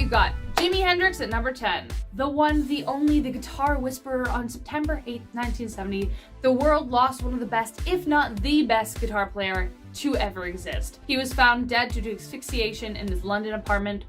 we've got Jimi Hendrix at number 10. The one, the only, the guitar whisperer. On September 8th, 1970, the world lost one of the best, if not the best, guitar player to ever exist. He was found dead due to asphyxiation in his London apartment.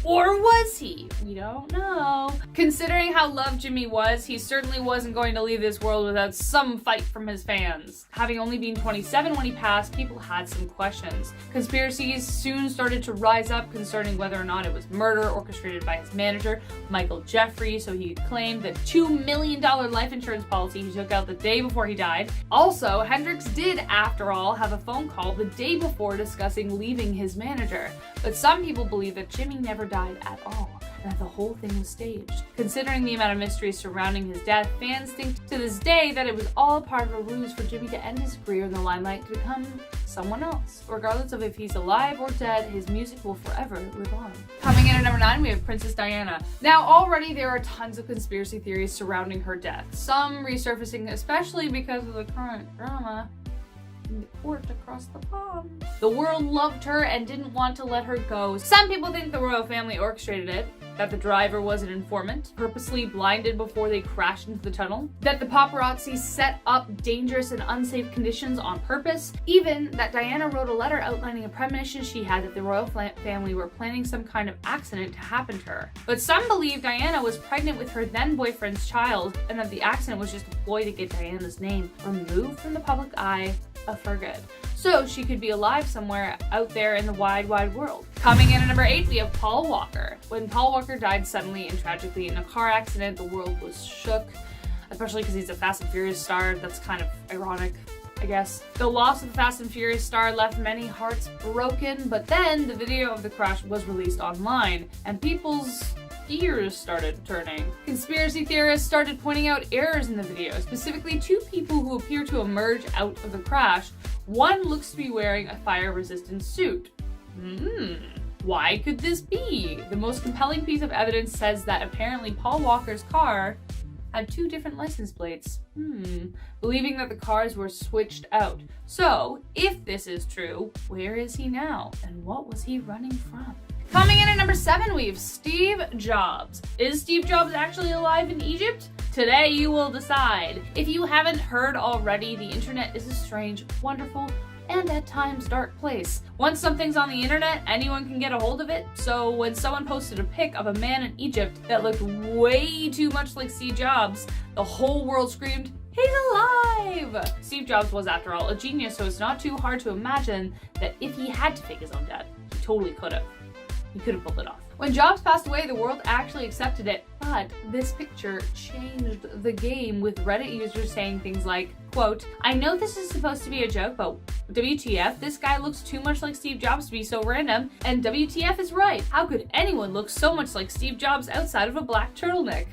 Or was he? We don't know. Considering how loved Jimmy was, he certainly wasn't going to leave this world without some fight from his fans. Having only been 27 when he passed, people had some questions. Conspiracies soon started to rise up concerning whether or not it was murder orchestrated by his manager, Michael Jeffrey, so he claimed the $2 million life insurance policy he took out the day before he died. Also, Hendrix did, after all, have a phone call the day before discussing leaving his manager. But some people believe that Jimmy never died at all, and that the whole thing was staged. Considering the amount of mystery surrounding his death, fans think to this day that it was all part of a ruse for Jimmy to end his career in the limelight to become someone else. Regardless of if he's alive or dead, his music will forever live on. Coming in at number 9, we have Princess Diana. Now, already there are tons of conspiracy theories surrounding her death, some resurfacing especially because of the current drama in the court across the pond. The world loved her and didn't want to let her go. Some people think the royal family orchestrated it, that the driver was an informant, purposely blinded before they crashed into the tunnel, that the paparazzi set up dangerous and unsafe conditions on purpose, even that Diana wrote a letter outlining a premonition she had that the royal family were planning some kind of accident to happen to her. But some believe Diana was pregnant with her then boyfriend's child, and that the accident was just a ploy to get Diana's name removed from the public eye for good, so she could be alive somewhere out there in the wide world. Coming in at number 8, we have Paul Walker. When Paul Walker died suddenly and tragically in a car accident, the world was shook, especially because he's a Fast and Furious star. That's kind of ironic, I guess. The loss of the Fast and Furious star left many hearts broken, but then the video of the crash was released online, and people's gears started turning. Conspiracy theorists started pointing out errors in the video, specifically 2 people who appear to emerge out of the crash. One looks to be wearing a fire-resistant suit. Why could this be? The most compelling piece of evidence says that apparently Paul Walker's car had 2 different license plates. Believing that the cars were switched out. So, if this is true, where is he now? And what was he running from? Coming in at number 7, we have Steve Jobs. Is Steve Jobs actually alive in Egypt? Today you will decide. If you haven't heard already, the internet is a strange, wonderful, and at times dark place. Once something's on the internet, anyone can get a hold of it. So when someone posted a pic of a man in Egypt that looked way too much like Steve Jobs, the whole world screamed, "He's alive!" Steve Jobs was, after all, a genius, so it's not too hard to imagine that if he had to fake his own death, he totally could have. He could have pulled it off. When Jobs passed away, the world actually accepted it, but this picture changed the game, with Reddit users saying things like, quote, "I know this is supposed to be a joke, but WTF, this guy looks too much like Steve Jobs to be so random, and WTF is right. How could anyone look so much like Steve Jobs outside of a black turtleneck?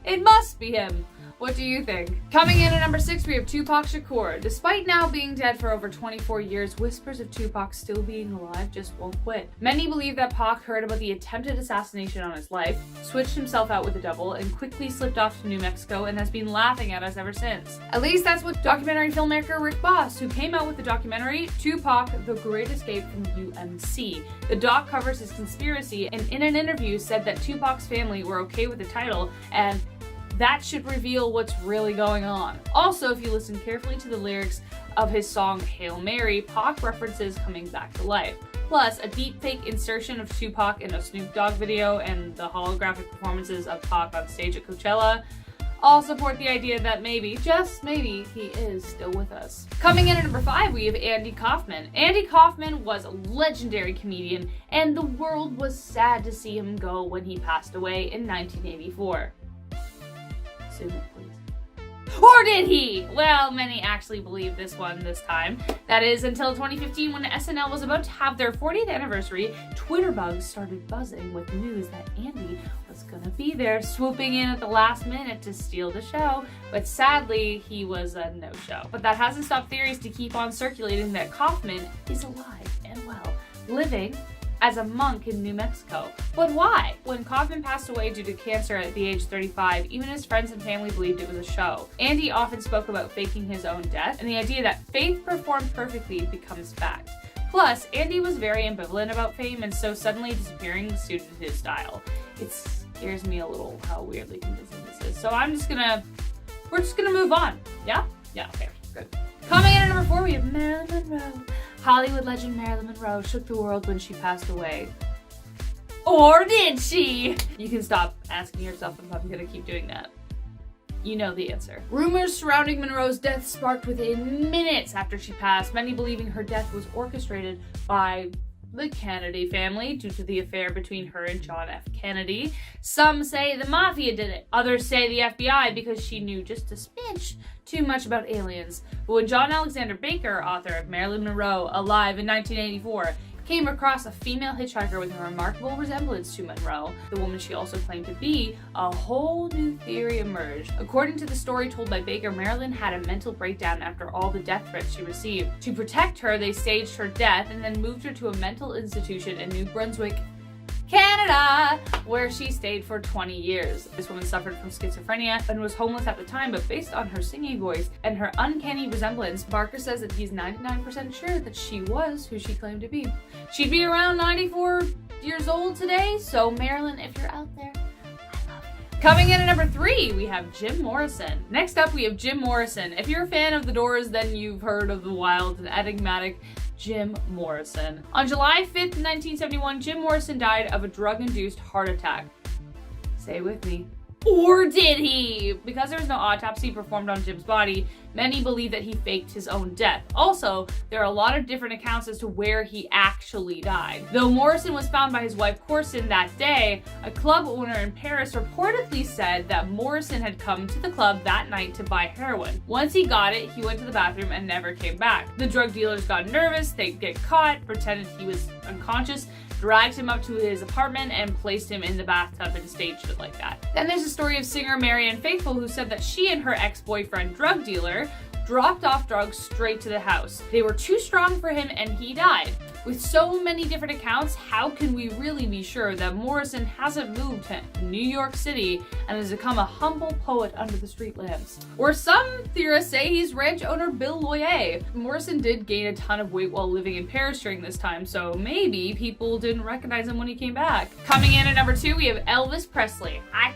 It must be him." What do you think? Coming in at number 6, we have Tupac Shakur. Despite now being dead for over 24 years, whispers of Tupac still being alive just won't quit. Many believe that Pac heard about the attempted assassination on his life, switched himself out with a double, and quickly slipped off to New Mexico and has been laughing at us ever since. At least that's what documentary filmmaker Rick Boss, who came out with the documentary Tupac, The Great Escape from UMC. The doc covers his conspiracy, and in an interview said that Tupac's family were okay with the title, and that should reveal what's really going on. Also, if you listen carefully to the lyrics of his song Hail Mary, Pac references coming back to life. Plus, a deepfake insertion of Tupac in a Snoop Dogg video and the holographic performances of Pac on stage at Coachella all support the idea that maybe, just maybe, he is still with us. Coming in at number 5, we have Andy Kaufman. Andy Kaufman was a legendary comedian, and the world was sad to see him go when he passed away in 1984. Assume it, please. Or did he? Well, many actually believe this time. That is, until 2015, when SNL was about to have their 40th anniversary, Twitter bugs started buzzing with news that Andy was gonna be there, swooping in at the last minute to steal the show. But sadly, he was a no-show. But that hasn't stopped theories to keep on circulating that Kaufman is alive and well, living as a monk in New Mexico. But why? When Kaufman passed away due to cancer at the age 35, even his friends and family believed it was a show. Andy often spoke about faking his own death, and the idea that faith performed perfectly becomes fact. Plus, Andy was very ambivalent about fame, and so suddenly disappearing suited his style. It scares me a little how weirdly convincing this is. So we're just gonna move on. Yeah? Yeah, okay, good. Coming in at number 4, we have Marilyn Monroe. Hollywood legend Marilyn Monroe shook the world when she passed away. Or did she? You can stop asking yourself if I'm gonna keep doing that. You know the answer. Rumors surrounding Monroe's death sparked within minutes after she passed, many believing her death was orchestrated by the Kennedy family due to the affair between her and John F. Kennedy. Some say the mafia did it. Others say the FBI because she knew just a smidge too much about aliens. But when John Alexander Baker, author of Marilyn Monroe, Alive in 1984, came across a female hitchhiker with a remarkable resemblance to Monroe, the woman she also claimed to be, a whole new theory emerged. According to the story told by Baker, Marilyn had a mental breakdown after all the death threats she received. To protect her, they staged her death and then moved her to a mental institution in New Brunswick, Canada, where she stayed for 20 years. This woman suffered from schizophrenia and was homeless at the time, but based on her singing voice and her uncanny resemblance, Barker says that he's 99% sure that she was who she claimed to be. She'd be around 94 years old today, so Marilyn, if you're out there, I love you. Coming in at number 3, we have Jim Morrison. Next up, we have Jim Morrison. If you're a fan of The Doors, then you've heard of the wild and enigmatic Jim Morrison. On July 5th, 1971, Jim Morrison died of a drug-induced heart attack. Say with me. Or did he? Because there was no autopsy performed on Jim's body, many believe that he faked his own death. Also, there are a lot of different accounts as to where he actually died. Though Morrison was found by his wife Corson that day, a club owner in Paris reportedly said that Morrison had come to the club that night to buy heroin. Once he got it, he went to the bathroom and never came back. The drug dealers got nervous, they'd get caught, pretended he was unconscious, dragged him up to his apartment and placed him in the bathtub and staged it like that. Then there's a story of singer Marianne Faithfull who said that she and her ex-boyfriend drug dealer dropped off drugs straight to the house. They were too strong for him and he died. With so many different accounts, how can we really be sure that Morrison hasn't moved to New York City and has become a humble poet under the street lamps? Or some theorists say he's ranch owner Bill Loyer. Morrison did gain a ton of weight while living in Paris during this time, so maybe people didn't recognize him when he came back. Coming in at number 2, we have Elvis Presley. I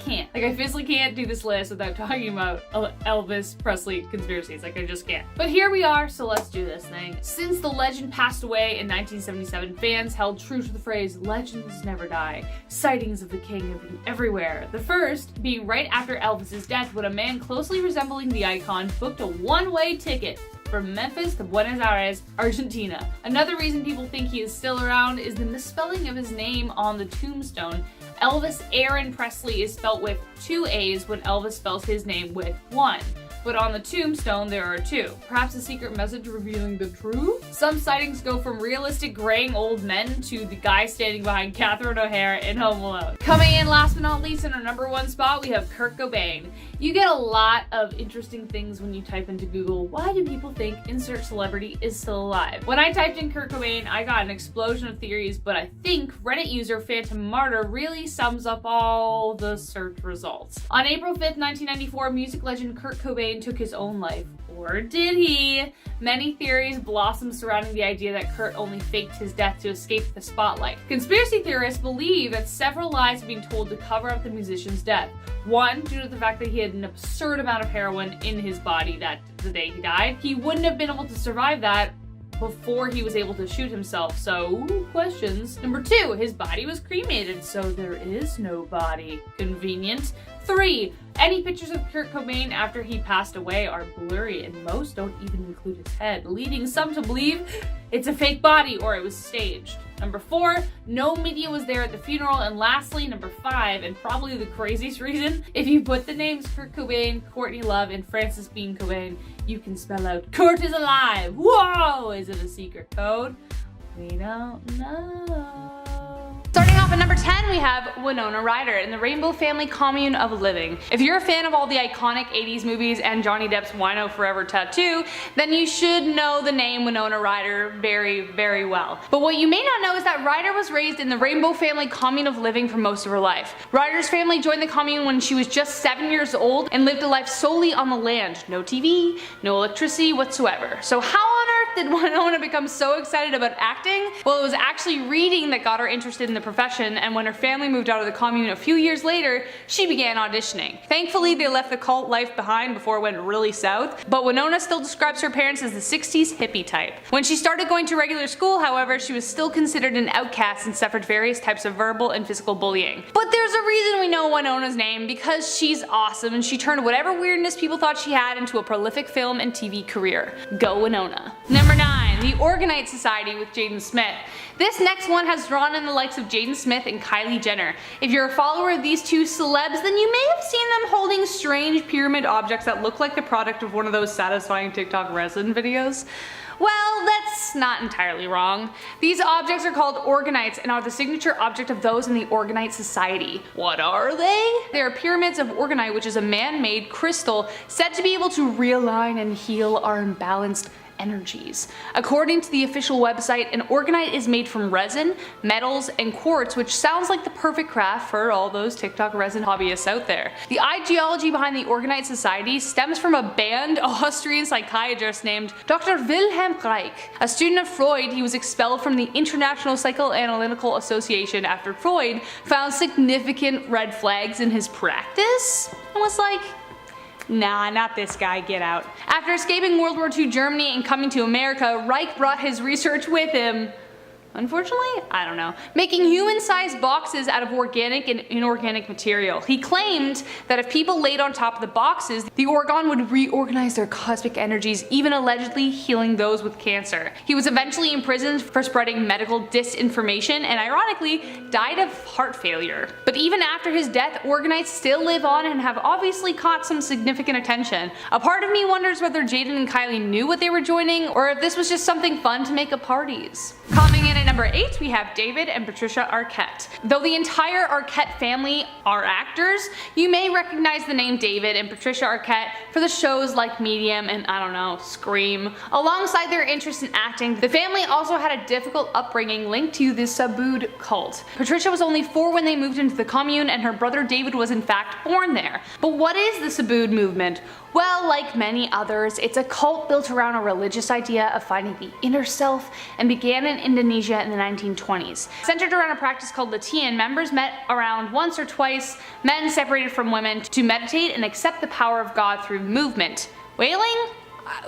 physically can't do this list without talking about Elvis Presley conspiracies. I just can't. But here we are, so let's do this thing. Since the legend passed away in 1977, fans held true to the phrase, legends never die. Sightings of the king have been everywhere. The first being right after Elvis's death, when a man closely resembling the icon booked a one-way ticket from Memphis to Buenos Aires, Argentina. Another reason people think he is still around is the misspelling of his name on the tombstone. Elvis Aaron Presley is spelt with 2 A's when Elvis spells his name with 1. But on the tombstone there are 2. Perhaps a secret message revealing the truth? Some sightings go from realistic graying old men to the guy standing behind Catherine O'Hara in Home Alone. Coming in last but not least in our number 1 spot, we have Kurt Cobain. You get a lot of interesting things when you type into Google, why do people think insert celebrity is still alive? When I typed in Kurt Cobain, I got an explosion of theories, but I think Reddit user Phantom Martyr really sums up all the search results. On April 5th, 1994, music legend Kurt Cobain took his own life. Or did he? Many theories blossomed surrounding the idea that Kurt only faked his death to escape the spotlight. Conspiracy theorists believe that several lies have been told to cover up the musician's death. One, due to the fact that he had an absurd amount of heroin in his body the day he died. He wouldn't have been able to survive that before he was able to shoot himself, so questions. Number 2, his body was cremated, so there is no body. Convenient. 3, any pictures of Kurt Cobain after he passed away are blurry and most don't even include his head, leading some to believe it's a fake body or it was staged. Number 4, no media was there at the funeral. And lastly, number 5, and probably the craziest reason, if you put the names Kurt Cobain, Courtney Love, and Frances Bean Cobain, you can spell out Kurt is alive. Whoa! Is it a secret code? We don't know. Starting off at number 10, we have Winona Ryder in the Rainbow Family Commune of Living. If you're a fan of all the iconic 80s movies and Johnny Depp's Wino Forever tattoo, then you should know the name Winona Ryder very, very well. But what you may not know is that Ryder was raised in the Rainbow Family Commune of Living for most of her life. Ryder's family joined the commune when she was just 7 years old and lived a life solely on the land. No TV, no electricity whatsoever. So how on earth did Winona become so excited about acting? Well, it was actually reading that got her interested in the profession, and when her family moved out of the commune a few years later, she began auditioning. Thankfully, they left the cult life behind before it went really south, but Winona still describes her parents as the 60s hippie type. When she started going to regular school, however, she was still considered an outcast and suffered various types of verbal and physical bullying. But there's a reason we know Winona's name, because she's awesome and she turned whatever weirdness people thought she had into a prolific film and TV career. Go Winona. Number 9. The Organite Society with Jaden Smith. This next one has drawn in the likes of Jaden Smith and Kylie Jenner. If you're a follower of these two celebs, then you may have seen them holding strange pyramid objects that look like the product of one of those satisfying TikTok resin videos. Well, that's not entirely wrong. These objects are called organites and are the signature object of those in the Organite Society. What are they? They are pyramids of organite, which is a man-made crystal said to be able to realign and heal our imbalanced energies. According to the official website, an organite is made from resin, metals, and quartz, which sounds like the perfect craft for all those TikTok resin hobbyists out there. The ideology behind the Organite Society stems from a banned Austrian psychiatrist named Dr. Wilhelm Reich. A student of Freud, he was expelled from the International Psychoanalytical Association after Freud found significant red flags in his practice and was like, nah, not this guy, get out. After escaping World War II Germany and coming to America, Reich brought his research with him. Unfortunately, I don't know. Making human-sized boxes out of organic and inorganic material. He claimed that if people laid on top of the boxes, the orgone would reorganize their cosmic energies, even allegedly healing those with cancer. He was eventually imprisoned for spreading medical disinformation and ironically died of heart failure. But even after his death, organites still live on and have obviously caught some significant attention. A part of me wonders whether Jaden and Kylie knew what they were joining, or if this was just something fun to make at parties. Coming in at number 8, we have David and Patricia Arquette. Though the entire Arquette family are actors, you may recognize the name David and Patricia Arquette for the shows like Medium and, I don't know, Scream. Alongside their interest in acting, the family also had a difficult upbringing linked to the Subud cult. Patricia was only 4 when they moved into the commune, and her brother David was in fact born there. But what is the Subud movement? Well, like many others, it's a cult built around a religious idea of finding the inner self and began in Indonesia in the 1920s. Centered around a practice called Latihan, members met around once or twice, men separated from women, to meditate and accept the power of God through movement. Wailing?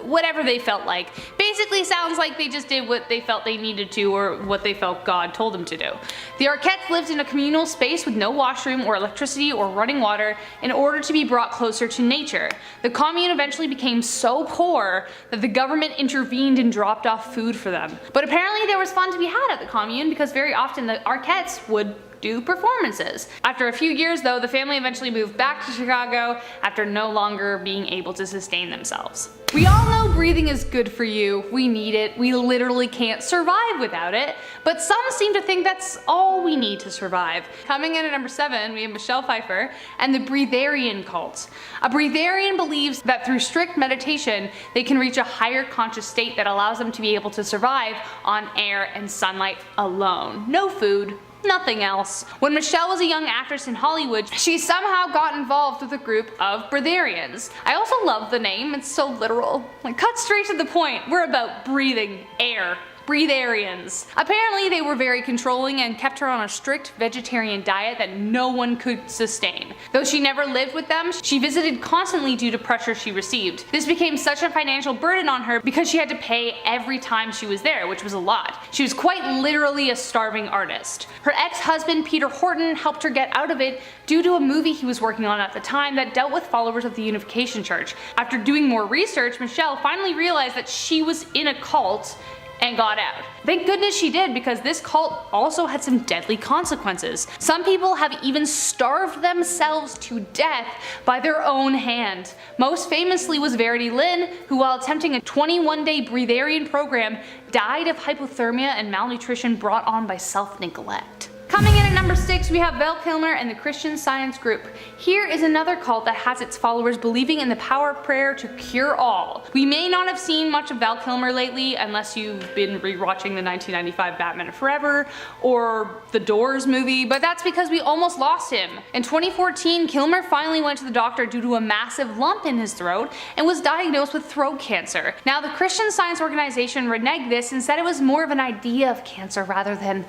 Whatever they felt like. Basically sounds like they just did what they felt they needed to, or what they felt God told them to do. The Arquettes lived in a communal space with no washroom or electricity or running water in order to be brought closer to nature. The commune eventually became so poor that the government intervened and dropped off food for them. But apparently there was fun to be had at the commune, because very often the Arquettes would do performances. After a few years though, the family eventually moved back to Chicago after no longer being able to sustain themselves. We all know breathing is good for you. We need it. We literally can't survive without it. But some seem to think that's all we need to survive. Coming in at number 7, we have Michelle Pfeiffer and the Breatharian cult. A Breatharian believes that through strict meditation, they can reach a higher conscious state that allows them to be able to survive on air and sunlight alone. No food, nothing else. When Michelle was a young actress in Hollywood, she somehow got involved with a group of Breatharians. I also love the name, it's so literal. Like, cut straight to the point, we're about breathing air. Breatharians. Apparently they were very controlling and kept her on a strict vegetarian diet that no one could sustain. Though she never lived with them, she visited constantly due to pressure she received. This became such a financial burden on her because she had to pay every time she was there, which was a lot. She was quite literally a starving artist. Her ex-husband Peter Horton helped her get out of it due to a movie he was working on at the time that dealt with followers of the Unification Church. After doing more research, Michelle finally realized that she was in a cult and got out. Thank goodness she did, because this cult also had some deadly consequences. Some people have even starved themselves to death by their own hand. Most famously was Verity Lynn, who while attempting a 21-day Breatharian program died of hypothermia and malnutrition brought on by self-neglect. Coming in at number 6, we have Val Kilmer and the Christian Science group. Here is another cult that has its followers believing in the power of prayer to cure all. We may not have seen much of Val Kilmer lately unless you've been rewatching the 1995 Batman Forever or the Doors movie, but that's because we almost lost him. In 2014, Kilmer finally went to the doctor due to a massive lump in his throat and was diagnosed with throat cancer. Now, the Christian Science organization reneged this and said it was more of an idea of cancer rather than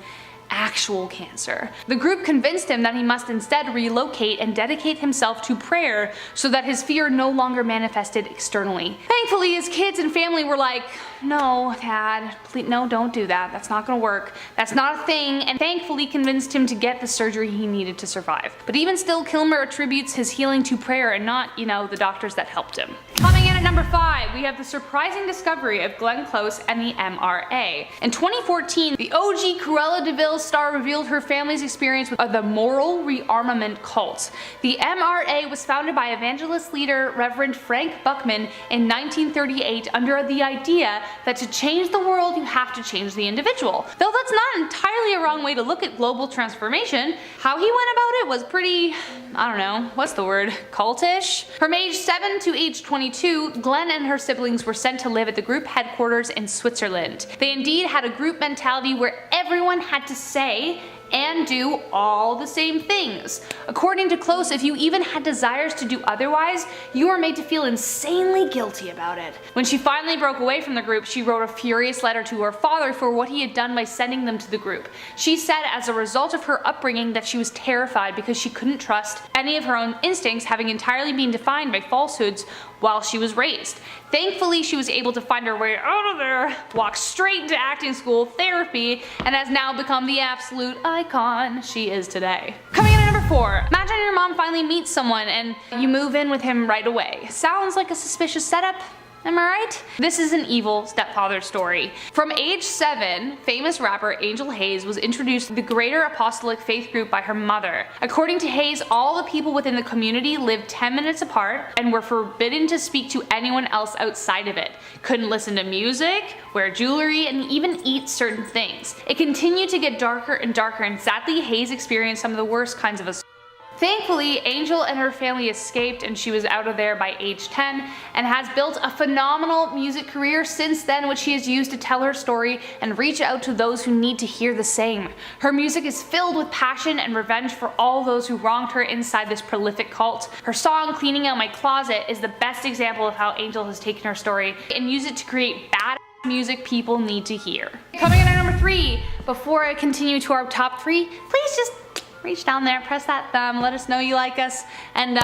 actual cancer. The group convinced him that he must instead relocate and dedicate himself to prayer so that his fear no longer manifested externally. Thankfully, his kids and family were like, "No, Dad, please, no, don't do that. That's not gonna work. That's not a thing," and thankfully convinced him to get the surgery he needed to survive. But even still, Kilmer attributes his healing to prayer and not, the doctors that helped him. Coming in at number 5, we have the surprising discovery of Glenn Close and the MRA. In 2014, the OG Cruella de Vil star revealed her family's experience with the moral rearmament cult. The MRA was founded by evangelist leader Reverend Frank Buckman in 1938 under the idea that to change the world you have to change the individual. Though that's not entirely a wrong way to look at global transformation, how he went about it was pretty, cultish? From age 7 to age 22, Glenn and her siblings were sent to live at the group headquarters in Switzerland. They indeed had a group mentality where everyone had to say and do all the same things. According to Close, if you even had desires to do otherwise, you were made to feel insanely guilty about it. When she finally broke away from the group, she wrote a furious letter to her father for what he had done by sending them to the group. She said as a result of her upbringing that she was terrified because she couldn't trust any of her own instincts, having entirely been defined by falsehoods while she was raised. Thankfully, she was able to find her way out of there, walk straight into acting school, therapy, and has now become the absolute icon she is today. Coming in at number 4, imagine your mom finally meets someone and you move in with him right away. Sounds like a suspicious setup? Am I right? This is an evil stepfather story. From age 7, famous rapper Angel Hayes was introduced to the Greater Apostolic Faith group by her mother. According to Hayes, all the people within the community lived 10 minutes apart and were forbidden to speak to anyone else outside of it. Couldn't listen to music, wear jewelry, and even eat certain things. It continued to get darker and darker, and sadly Hayes experienced some of the worst kinds of assault. Thankfully, Angel and her family escaped and she was out of there by age 10 and has built a phenomenal music career since then, which she has used to tell her story and reach out to those who need to hear the same. Her music is filled with passion and revenge for all those who wronged her inside this prolific cult. Her song, Cleaning Out My Closet, is the best example of how Angel has taken her story and used it to create bad music people need to hear. Coming in at number 3, before I continue to our top 3, please just reach down there, press that thumb, let us know you like us, and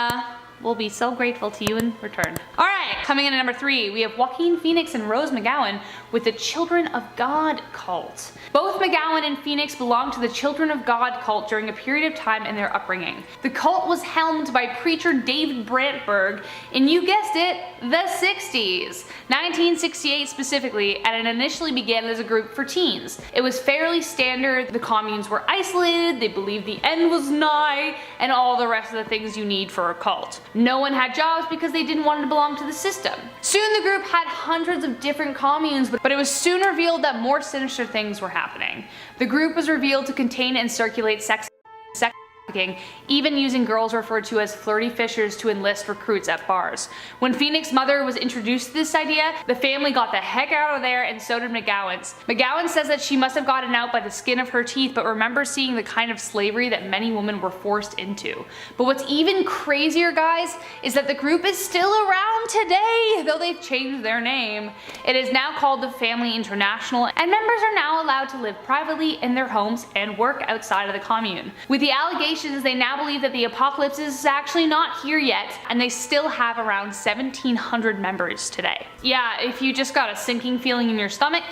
we'll be so grateful to you in return. Alright, coming in at number 3, we have Joaquin Phoenix and Rose McGowan with the Children of God cult. Both McGowan and Phoenix belonged to the Children of God cult during a period of time in their upbringing. The cult was helmed by preacher David Brantberg in, you guessed it, the 60s, 1968 specifically, and it initially began as a group for teens. It was fairly standard, the communes were isolated, they believed the end was nigh, and all the rest of the things you need for a cult. No one had jobs because they didn't want to belong to the system. Soon the group had hundreds of different communes, but it was soon revealed that more sinister things were happening. The group was revealed to contain and circulate sex trafficking, even using girls referred to as flirty fishers to enlist recruits at bars. When Phoenix's mother was introduced to this idea, the family got the heck out of there, and so did McGowan's. McGowan says that she must have gotten out by the skin of her teeth, but remembers seeing the kind of slavery that many women were forced into. But what's even crazier, guys, is that the group is still around today, though they've changed their name. It is now called the Family International, and members are now allowed to live privately in their homes and work outside of the commune. With the allegations, they now believe that the apocalypse is actually not here yet, and they still have around 1,700 members today. Yeah, if you just got a sinking feeling in your stomach,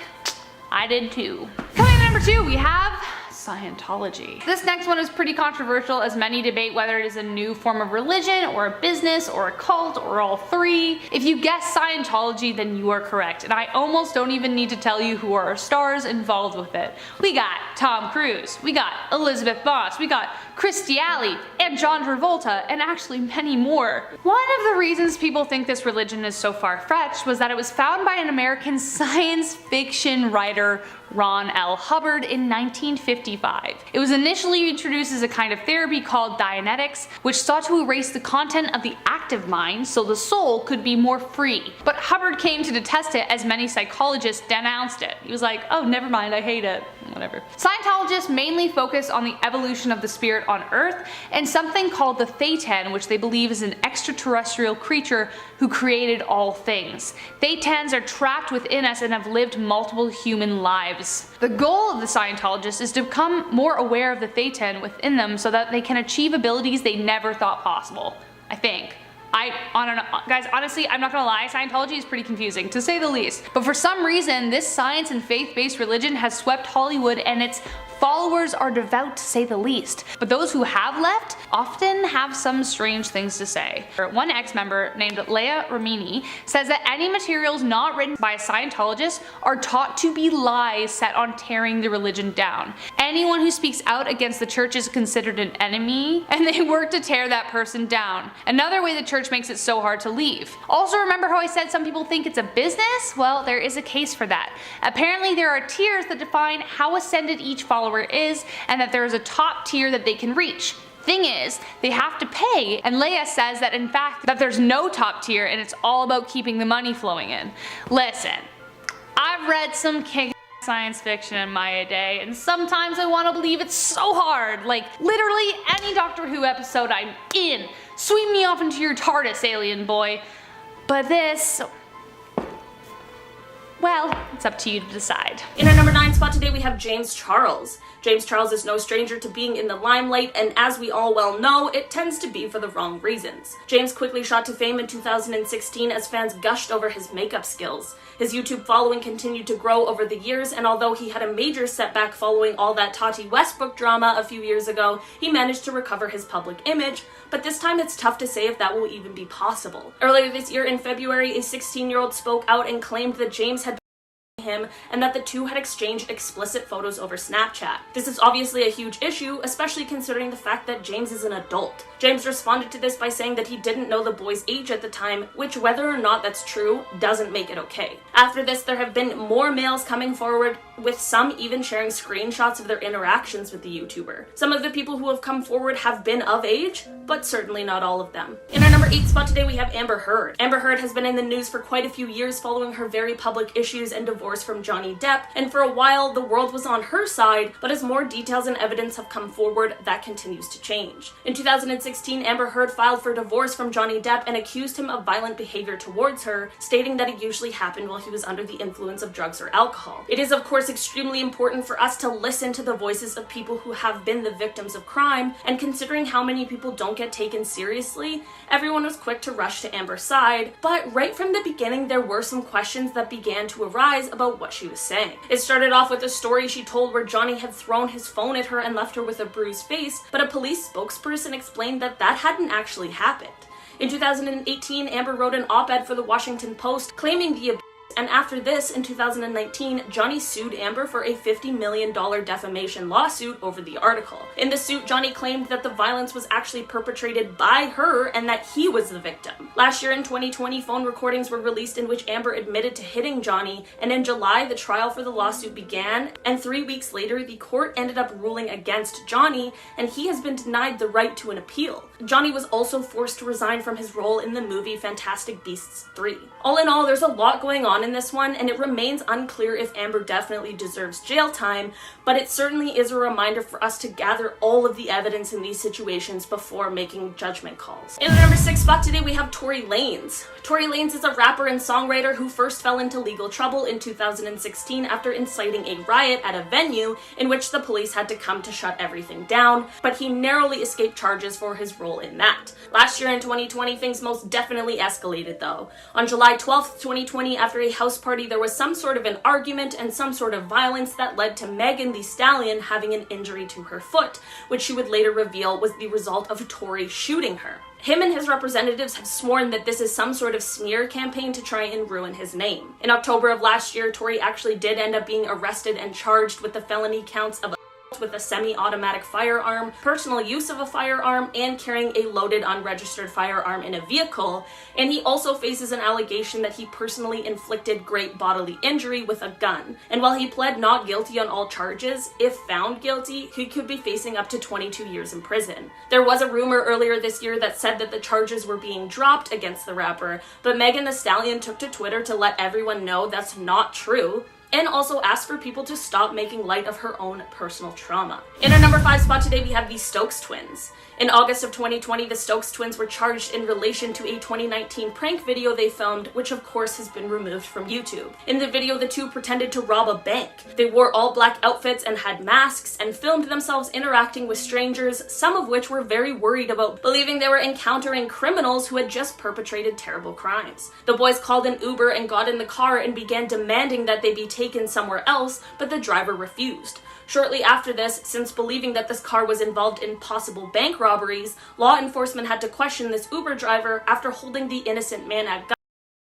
I did too. Coming in at number 2, we have Scientology. This next one is pretty controversial, as many debate whether it is a new form of religion or a business or a cult or all three. If you guess Scientology, then you are correct, and I almost don't even need to tell you who are our stars involved with it. We got Tom Cruise, we got Elizabeth Moss, we got Christy Alley, and John Travolta, and actually many more. One of the reasons people think this religion is so far-fetched was that it was found by an American science fiction writer, Ron L. Hubbard, in 1955. It was initially introduced as a kind of therapy called Dianetics, which sought to erase the content of the active mind so the soul could be more free. But Hubbard came to detest it, as many psychologists denounced it. He was like, oh, never mind, I hate it. Whatever. Scientologists mainly focus on the evolution of the spirit on Earth and something called the Thetan, which they believe is an extraterrestrial creature who created all things. Thetans are trapped within us and have lived multiple human lives. The goal of the Scientologists is to become more aware of the Thetan within them so that they can achieve abilities they never thought possible. I think. I don't know. Guys, honestly, I'm not gonna lie, Scientology is pretty confusing, to say the least. But for some reason, this science and faith-based religion has swept Hollywood, and its followers are devout, to say the least. But those who have left often have some strange things to say. One ex-member named Leah Remini says that any materials not written by a Scientologist are taught to be lies set on tearing the religion down. Anyone who speaks out against the church is considered an enemy, and they work to tear that person down. Another way the church makes it so hard to leave. Also, remember how I said some people think it's a business? Well, there is a case for that. Apparently there are tiers that define how ascended each follower is, and that there is a top tier that they can reach. Thing is, they have to pay, and Leia says that in fact that there's no top tier and it's all about keeping the money flowing in. Listen, I've read some kick science fiction in my day, and sometimes I want to believe it's so hard. Like, literally any Doctor Who episode I'm in. Sweep me off into your TARDIS, alien boy. But this, well, it's up to you to decide. In our number 9 spot today, we have James Charles. James Charles is no stranger to being in the limelight, and as we all well know, it tends to be for the wrong reasons. James quickly shot to fame in 2016 as fans gushed over his makeup skills. His YouTube following continued to grow over the years, and although he had a major setback following all that Tati Westbrook drama a few years ago, he managed to recover his public image, but this time it's tough to say if that will even be possible. Earlier this year in February, a 16-year-old spoke out and claimed that James had him and that the two had exchanged explicit photos over Snapchat. This is obviously a huge issue, especially considering the fact that James is an adult. James responded to this by saying that he didn't know the boy's age at the time, which, whether or not that's true, doesn't make it okay. After this, there have been more males coming forward, with some even sharing screenshots of their interactions with the YouTuber. Some of the people who have come forward have been of age, but certainly not all of them. In our number 8 spot today, we have Amber Heard. Amber Heard has been in the news for quite a few years following her very public issues and divorce from Johnny Depp, and for a while the world was on her side, but as more details and evidence have come forward, that continues to change. In 2016, Amber Heard filed for divorce from Johnny Depp and accused him of violent behavior towards her, stating that it usually happened while he was under the influence of drugs or alcohol. It is of course extremely important for us to listen to the voices of people who have been the victims of crime, and considering how many people don't get taken seriously, everyone was quick to rush to Amber's side, but right from the beginning there were some questions that began to arise about what she was saying. It started off with a story she told where Johnny had thrown his phone at her and left her with a bruised face, but a police spokesperson explained that that hadn't actually happened. In 2018, Amber wrote an op-ed for the Washington Post claiming the abuse, and after this, in 2019, Johnny sued Amber for a $50 million defamation lawsuit over the article. In the suit, Johnny claimed that the violence was actually perpetrated by her and that he was the victim. Last year in 2020, phone recordings were released in which Amber admitted to hitting Johnny, and in July, the trial for the lawsuit began, and 3 weeks later, the court ended up ruling against Johnny, and he has been denied the right to an appeal. Johnny was also forced to resign from his role in the movie Fantastic Beasts 3. All in all, there's a lot going on in this one, and it remains unclear if Amber definitely deserves jail time, but it certainly is a reminder for us to gather all of the evidence in these situations before making judgment calls. In the number 6 spot today, we have Tory Lanez. Tory Lanez is a rapper and songwriter who first fell into legal trouble in 2016 after inciting a riot at a venue in which the police had to come to shut everything down, but he narrowly escaped charges for his role in that. Last year in 2020, things most definitely escalated though. On July 12th, 2020, after a house party, there was some sort of an argument and some sort of violence that led to Megan Thee Stallion having an injury to her foot, which she would later reveal was the result of Tory shooting her. Him and his representatives have sworn that this is some sort of smear campaign to try and ruin his name. In October of last year, Tory actually did end up being arrested and charged with the felony counts of with a semi-automatic firearm, personal use of a firearm, and carrying a loaded unregistered firearm in a vehicle, and he also faces an allegation that he personally inflicted great bodily injury with a gun. And while he pled not guilty on all charges, if found guilty, he could be facing up to 22 years in prison. There was a rumor earlier this year that said that the charges were being dropped against the rapper, but Megan Thee Stallion took to Twitter to let everyone know that's not true, and also asked for people to stop making light of her own personal trauma. In our number 5 spot today, we have the Stokes twins. In August of 2020, the Stokes twins were charged in relation to a 2019 prank video they filmed, which of course has been removed from YouTube. In the video, the two pretended to rob a bank. They wore all black outfits and had masks and filmed themselves interacting with strangers, some of which were very worried about, believing they were encountering criminals who had just perpetrated terrible crimes. The boys called an Uber and got in the car and began demanding that they be taken somewhere else, but the driver refused. Shortly after this, since believing that this car was involved in possible bank robberies, law enforcement had to question this Uber driver after holding the innocent man at gunpoint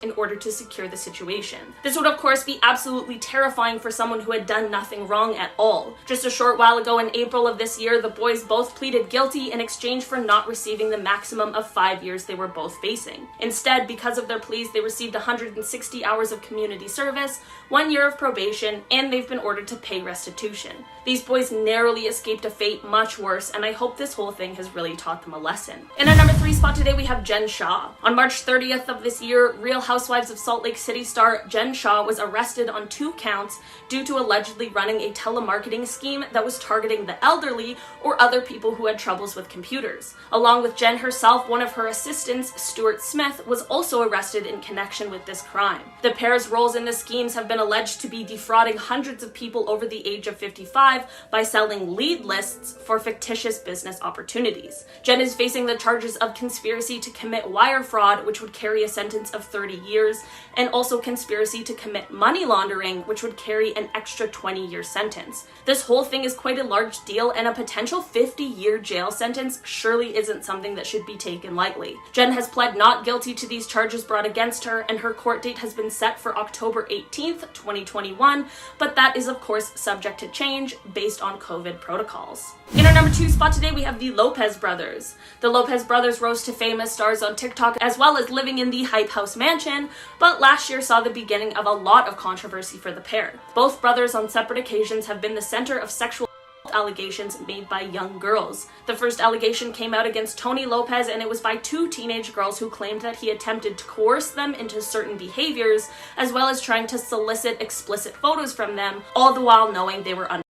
in order to secure the situation. This would of course be absolutely terrifying for someone who had done nothing wrong at all. Just a short while ago in April of this year, the boys both pleaded guilty in exchange for not receiving the maximum of 5 years they were both facing. Instead, because of their pleas, they received 160 hours of community service, 1 year of probation, and they've been ordered to pay restitution. These boys narrowly escaped a fate much worse, and I hope this whole thing has really taught them a lesson. In our number 3 spot today, we have Jen Shah. On March 30th of this year, Real Housewives of Salt Lake City star Jen Shah was arrested on 2 counts due to allegedly running a telemarketing scheme that was targeting the elderly or other people who had troubles with computers. Along with Jen herself, one of her assistants, Stuart Smith, was also arrested in connection with this crime. The pair's roles in the schemes have been alleged to be defrauding hundreds of people over the age of 55 by selling lead lists for fictitious business opportunities. Jen is facing the charges of conspiracy to commit wire fraud, which would carry a sentence of 30 years, and also conspiracy to commit money laundering, which would carry an extra 20-year sentence. This whole thing is quite a large deal, and a potential 50-year jail sentence surely isn't something that should be taken lightly. Jen has pled not guilty to these charges brought against her, and her court date has been set for October 18th, 2021, but that is of course subject to change based on COVID protocols. In our number 2 spot today, we have the Lopez brothers. The Lopez brothers rose to fame as stars on TikTok as well as living in the Hype House mansion, but last year saw the beginning of a lot of controversy for the pair. Both brothers on separate occasions have been the center of sexual allegations made by young girls. The first allegation came out against Tony Lopez, and it was by 2 teenage girls who claimed that he attempted to coerce them into certain behaviors, as well as trying to solicit explicit photos from them, all the while knowing they were underage.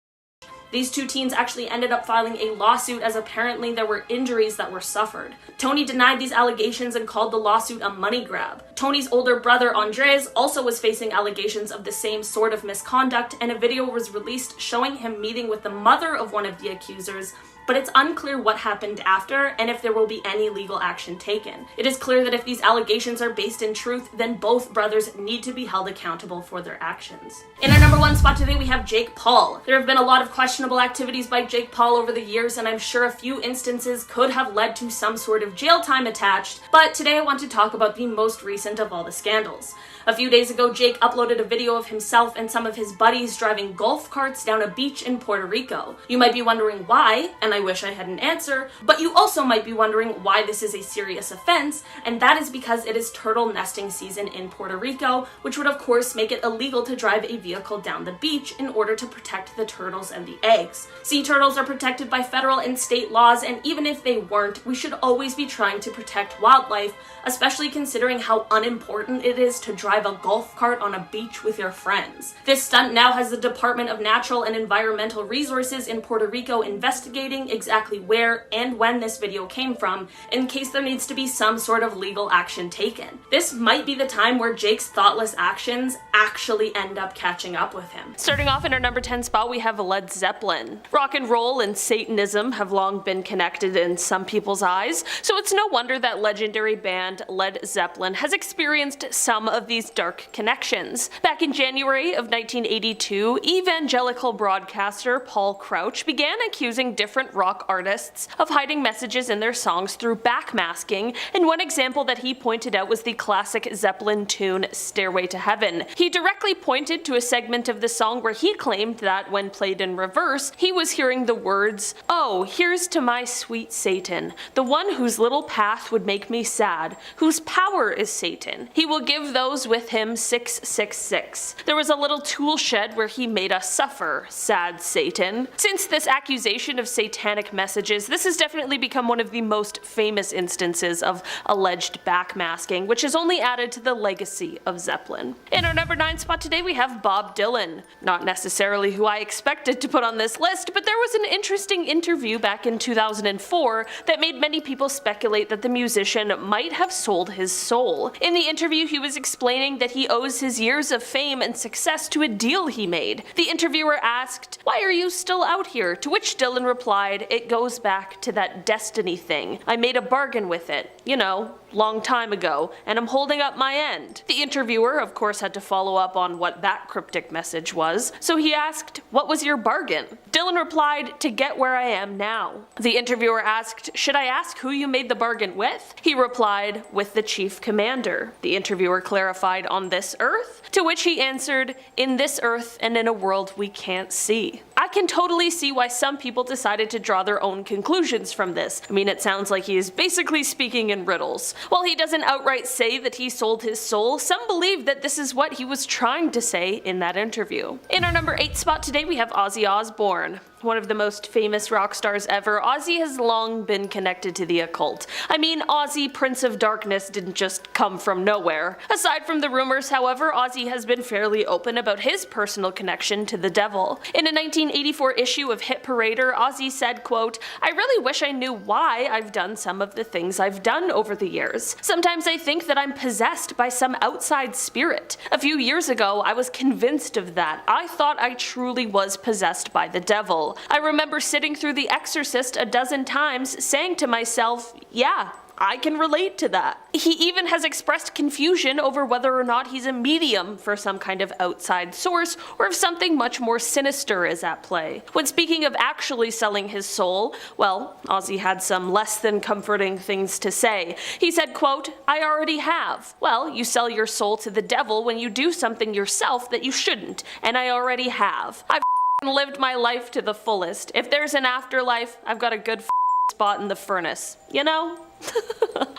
These 2 teens actually ended up filing a lawsuit as apparently there were injuries that were suffered. Tony denied these allegations and called the lawsuit a money grab. Tony's older brother Andres also was facing allegations of the same sort of misconduct, and a video was released showing him meeting with the mother of one of the accusers, but it's unclear what happened after and if there will be any legal action taken. It is clear that if these allegations are based in truth, then both brothers need to be held accountable for their actions. In our number 1 spot today, we have Jake Paul. There have been a lot of questionable activities by Jake Paul over the years, and I'm sure a few instances could have led to some sort of jail time attached, but today I want to talk about the most recent of all the scandals. A few days ago, Jake uploaded a video of himself and some of his buddies driving golf carts down a beach in Puerto Rico. You might be wondering why, and I wish I had an answer, but you also might be wondering why this is a serious offense, and that is because it is turtle nesting season in Puerto Rico, which would of course make it illegal to drive a vehicle down the beach in order to protect the turtles and the eggs. Sea turtles are protected by federal and state laws, and even if they weren't, we should always be trying to protect wildlife, especially considering how unimportant it is to drive a golf cart on a beach with your friends. This stunt now has the Department of Natural and Environmental Resources in Puerto Rico investigating exactly where and when this video came from, in case there needs to be some sort of legal action taken. This might be the time where Jake's thoughtless actions actually end up catching up with him. Starting off in our number 10 spot, we have Led Zeppelin. Rock and roll and Satanism have long been connected in some people's eyes, so it's no wonder that legendary band Led Zeppelin has experienced some of these dark connections. Back in January of 1982, evangelical broadcaster Paul Crouch began accusing different rock artists of hiding messages in their songs through backmasking, and one example that he pointed out was the classic Zeppelin tune Stairway to Heaven. He directly pointed to a segment of the song where he claimed that when played in reverse, he was hearing the words, "Oh, here's to my sweet Satan, the one whose little path would make me sad, whose power is Satan. He will give those with him 666. There was a little tool shed where he made us suffer, sad Satan." Since this accusation of satanic messages, this has definitely become one of the most famous instances of alleged backmasking, which has only added to the legacy of Zeppelin. In our number 9 spot today we have Bob Dylan. Not necessarily who I expected to put on this list, but there was an interesting interview back in 2004 that made many people speculate that the musician might have sold his soul. In the interview, he was explaining that he owes his years of fame and success to a deal he made. The interviewer asked, "Why are you still out here?" To which Dylan replied, "It goes back to that destiny thing. I made a bargain with it, you know, long time ago, and I'm holding up my end." The interviewer, of course, had to follow up on what that cryptic message was, so he asked, "What was your bargain?" Dylan replied, "To get where I am now." The interviewer asked, "Should I ask who you made the bargain with?" He replied, "With the chief commander." The interviewer clarified, "On this earth?" To which he answered, "In this earth and in a world we can't see." I can totally see why some people decided to draw their own conclusions from this. I mean, it sounds like he is basically speaking in riddles. While he doesn't outright say that he sold his soul, some believe that this is what he was trying to say in that interview. In our number 8 spot today we have Ozzy Osbourne. One of the most famous rock stars ever, Ozzy has long been connected to the occult. I mean, Ozzy, Prince of Darkness, didn't just come from nowhere. Aside from the rumors, however, Ozzy has been fairly open about his personal connection to the devil. In a 1984 issue of Hit Parader, Ozzy said, quote, "I really wish I knew why I've done some of the things I've done over the years. Sometimes I think that I'm possessed by some outside spirit. A few years ago, I was convinced of that. I thought I truly was possessed by the devil. I remember sitting through The Exorcist a dozen times, saying to myself, yeah, I can relate to that." He even has expressed confusion over whether or not he's a medium for some kind of outside source, or if something much more sinister is at play. When speaking of actually selling his soul, well, Ozzy had some less than comforting things to say. He said, quote, "I already have. Well, you sell your soul to the devil when you do something yourself that you shouldn't, and I already have. I've lived my life to the fullest. If there's an afterlife, I've got a good spot in the furnace, you know?"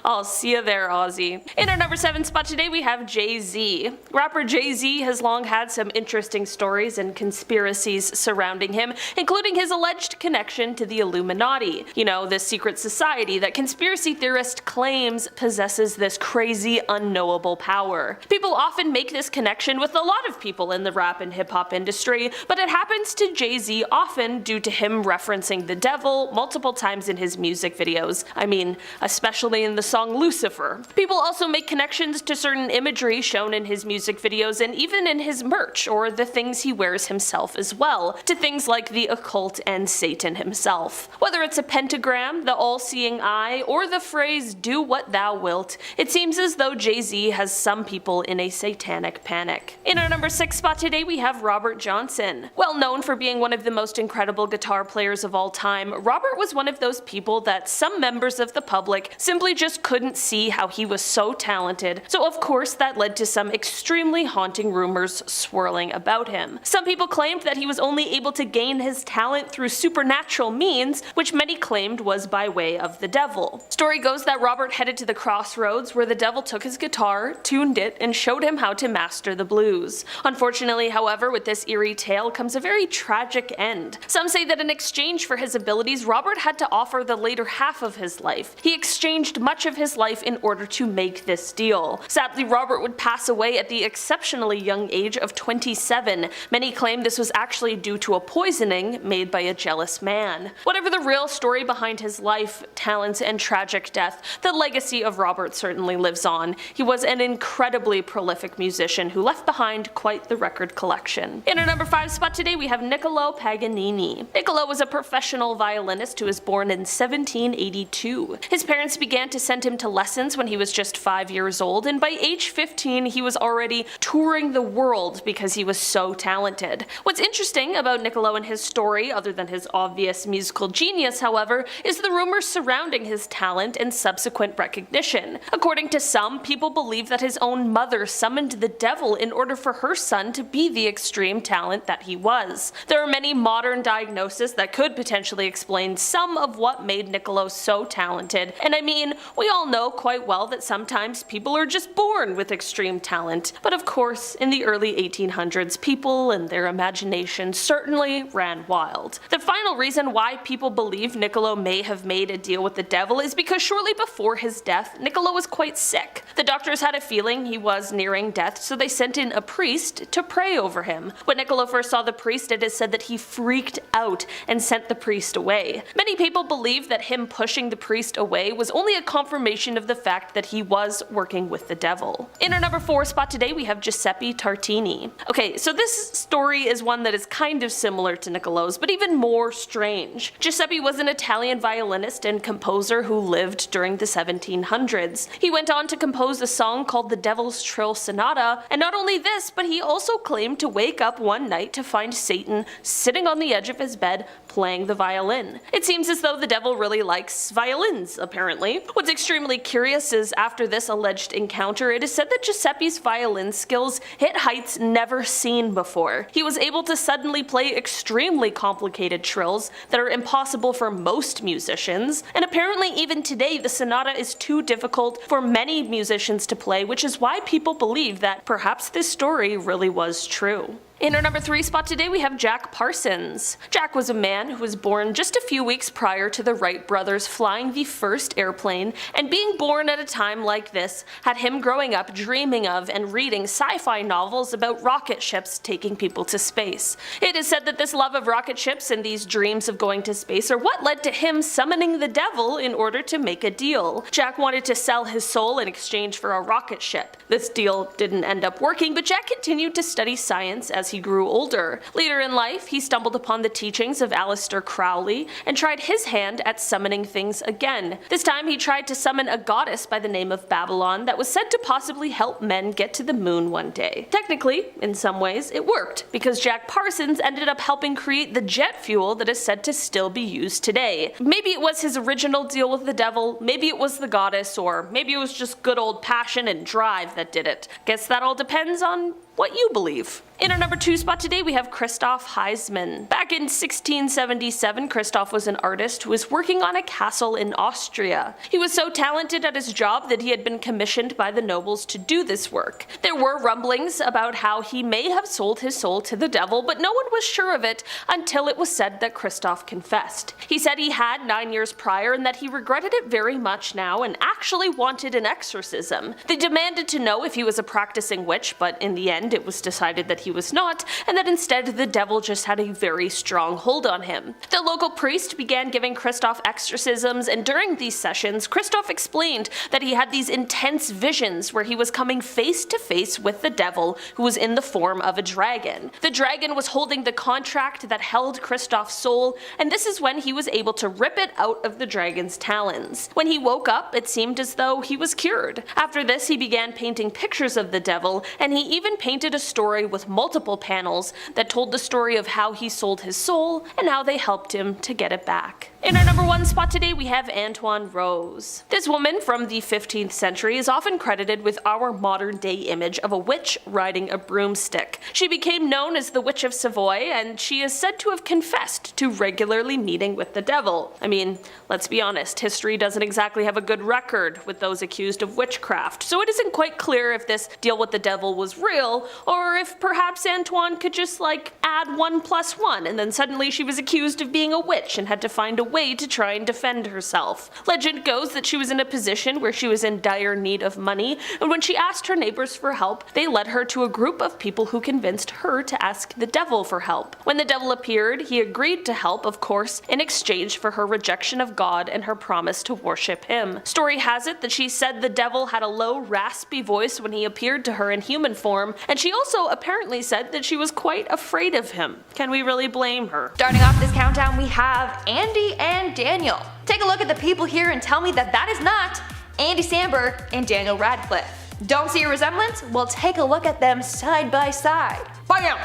I'll see you there, Ozzy. In our number 7 spot today we have Jay-Z. Rapper Jay-Z has long had some interesting stories and conspiracies surrounding him, including his alleged connection to the Illuminati. You know, this secret society that conspiracy theorist claims possesses this crazy, unknowable power. People often make this connection with a lot of people in the rap and hip-hop industry, but it happens to Jay-Z often due to him referencing the devil multiple times in his music videos. I mean, especially in the song Lucifer. People also make connections to certain imagery shown in his music videos and even in his merch, or the things he wears himself as well, to things like the occult and Satan himself. Whether it's a pentagram, the all-seeing eye, or the phrase, "do what thou wilt," it seems as though Jay-Z has some people in a satanic panic. In our number 6 spot today we have Robert Johnson. Well known for being one of the most incredible guitar players of all time, Robert was one of those people that some members of the public simply just couldn't see how he was so talented, so of course that led to some extremely haunting rumors swirling about him. Some people claimed that he was only able to gain his talent through supernatural means, which many claimed was by way of the devil. Story goes that Robert headed to the crossroads where the devil took his guitar, tuned it, and showed him how to master the blues. Unfortunately, however, with this eerie tale comes a very tragic end. Some say that in exchange for his abilities, Robert had to offer the later half of his life. He exchanged much of his life in order to make this deal. Sadly, Robert would pass away at the exceptionally young age of 27. Many claim this was actually due to a poisoning made by a jealous man. Whatever the real story behind his life, talents, and tragic death, the legacy of Robert certainly lives on. He was an incredibly prolific musician who left behind quite the record collection. In our number 5 spot today we have Niccolo Paganini. Niccolo was a professional violinist who was born in 1782. His parents began to send him to lessons when he was just 5 years old, and by age 15 he was already touring the world because he was so talented. What's interesting about Niccolo and his story, other than his obvious musical genius however, is the rumors surrounding his talent and subsequent recognition. According to some, people believe that his own mother summoned the devil in order for her son to be the extreme talent that he was. There are many modern diagnoses that could potentially explain some of what made Niccolo so talented, and I mean, we all know quite well that sometimes people are just born with extreme talent, but of course, in the early 1800s, people and their imagination certainly ran wild. The final reason why people believe Niccolo may have made a deal with the devil is because shortly before his death, Niccolo was quite sick. The doctors had a feeling he was nearing death, so they sent in a priest to pray over him. When Niccolo first saw the priest, it is said that he freaked out and sent the priest away. Many people believe that him pushing the priest away was only a confirmation of the fact that he was working with the devil. In our number 4 spot today, we have Giuseppe Tartini. Okay, so this story is one that is kind of similar to Niccolo's, but even more strange. Giuseppe was an Italian violinist and composer who lived during the 1700s. He went on to compose a song called The Devil's Trill Sonata, and not only this, but he also claimed to wake up one night to find Satan sitting on the edge of his bed playing the violin. It seems as though the devil really likes violins, apparently. What's extremely curious is after this alleged encounter, it is said that Giuseppe's violin skills hit heights never seen before. He was able to suddenly play extremely complicated trills that are impossible for most musicians, and apparently even today the sonata is too difficult for many musicians to play, which is why people believe that perhaps this story really was true. In our number 3 spot today, we have Jack Parsons. Jack was a man who was born just a few weeks prior to the Wright brothers flying the first airplane, and being born at a time like this had him growing up dreaming of and reading sci-fi novels about rocket ships taking people to space. It is said that this love of rocket ships and these dreams of going to space are what led to him summoning the devil in order to make a deal. Jack wanted to sell his soul in exchange for a rocket ship. This deal didn't end up working, but Jack continued to study science as he grew older. Later in life, he stumbled upon the teachings of Aleister Crowley and tried his hand at summoning things again. This time he tried to summon a goddess by the name of Babylon that was said to possibly help men get to the moon one day. Technically, in some ways, it worked, because Jack Parsons ended up helping create the jet fuel that is said to still be used today. Maybe it was his original deal with the devil, maybe it was the goddess, or maybe it was just good old passion and drive that did it. Guess that all depends on what you believe. In our number 2 spot today, we have Christoph Heisman. Back in 1677, Christoph was an artist who was working on a castle in Austria. He was so talented at his job that he had been commissioned by the nobles to do this work. There were rumblings about how he may have sold his soul to the devil, but no one was sure of it until it was said that Christoph confessed. He said he had 9 years prior and that he regretted it very much now and actually wanted an exorcism. They demanded to know if he was a practicing witch, but in the end it was decided that he was not, and that instead the devil just had a very strong hold on him. The local priest began giving Christoph exorcisms, and during these sessions, Christoph explained that he had these intense visions where he was coming face to face with the devil, who was in the form of a dragon. The dragon was holding the contract that held Christoph's soul, and this is when he was able to rip it out of the dragon's talons. When he woke up, it seemed as though he was cured. After this, he began painting pictures of the devil, and he even painted a story with multiple panels that told the story of how he sold his soul and how they helped him to get it back. In our number 1 spot today, we have Antoine Rose. This woman from the 15th century is often credited with our modern day image of a witch riding a broomstick. She became known as the Witch of Savoy, and she is said to have confessed to regularly meeting with the devil. I mean, let's be honest, history doesn't exactly have a good record with those accused of witchcraft, so it isn't quite clear if this deal with the devil was real, or if perhaps Antoine could just add 1 + 1 and then suddenly she was accused of being a witch and had to find a way to try and defend herself. Legend goes that she was in a position where she was in dire need of money, and when she asked her neighbors for help, they led her to a group of people who convinced her to ask the devil for help. When the devil appeared, he agreed to help, of course, in exchange for her rejection of God and her promise to worship him. Story has it that she said the devil had a low, raspy voice when he appeared to her in human form, and she also apparently said that she was quite afraid of him. Can we really blame her? Starting off this countdown, we have Andy and Daniel. Take a look at the people here and tell me that that is not Andy Samberg and Daniel Radcliffe. Don't see a resemblance? Well, take a look at them side by side. Bam!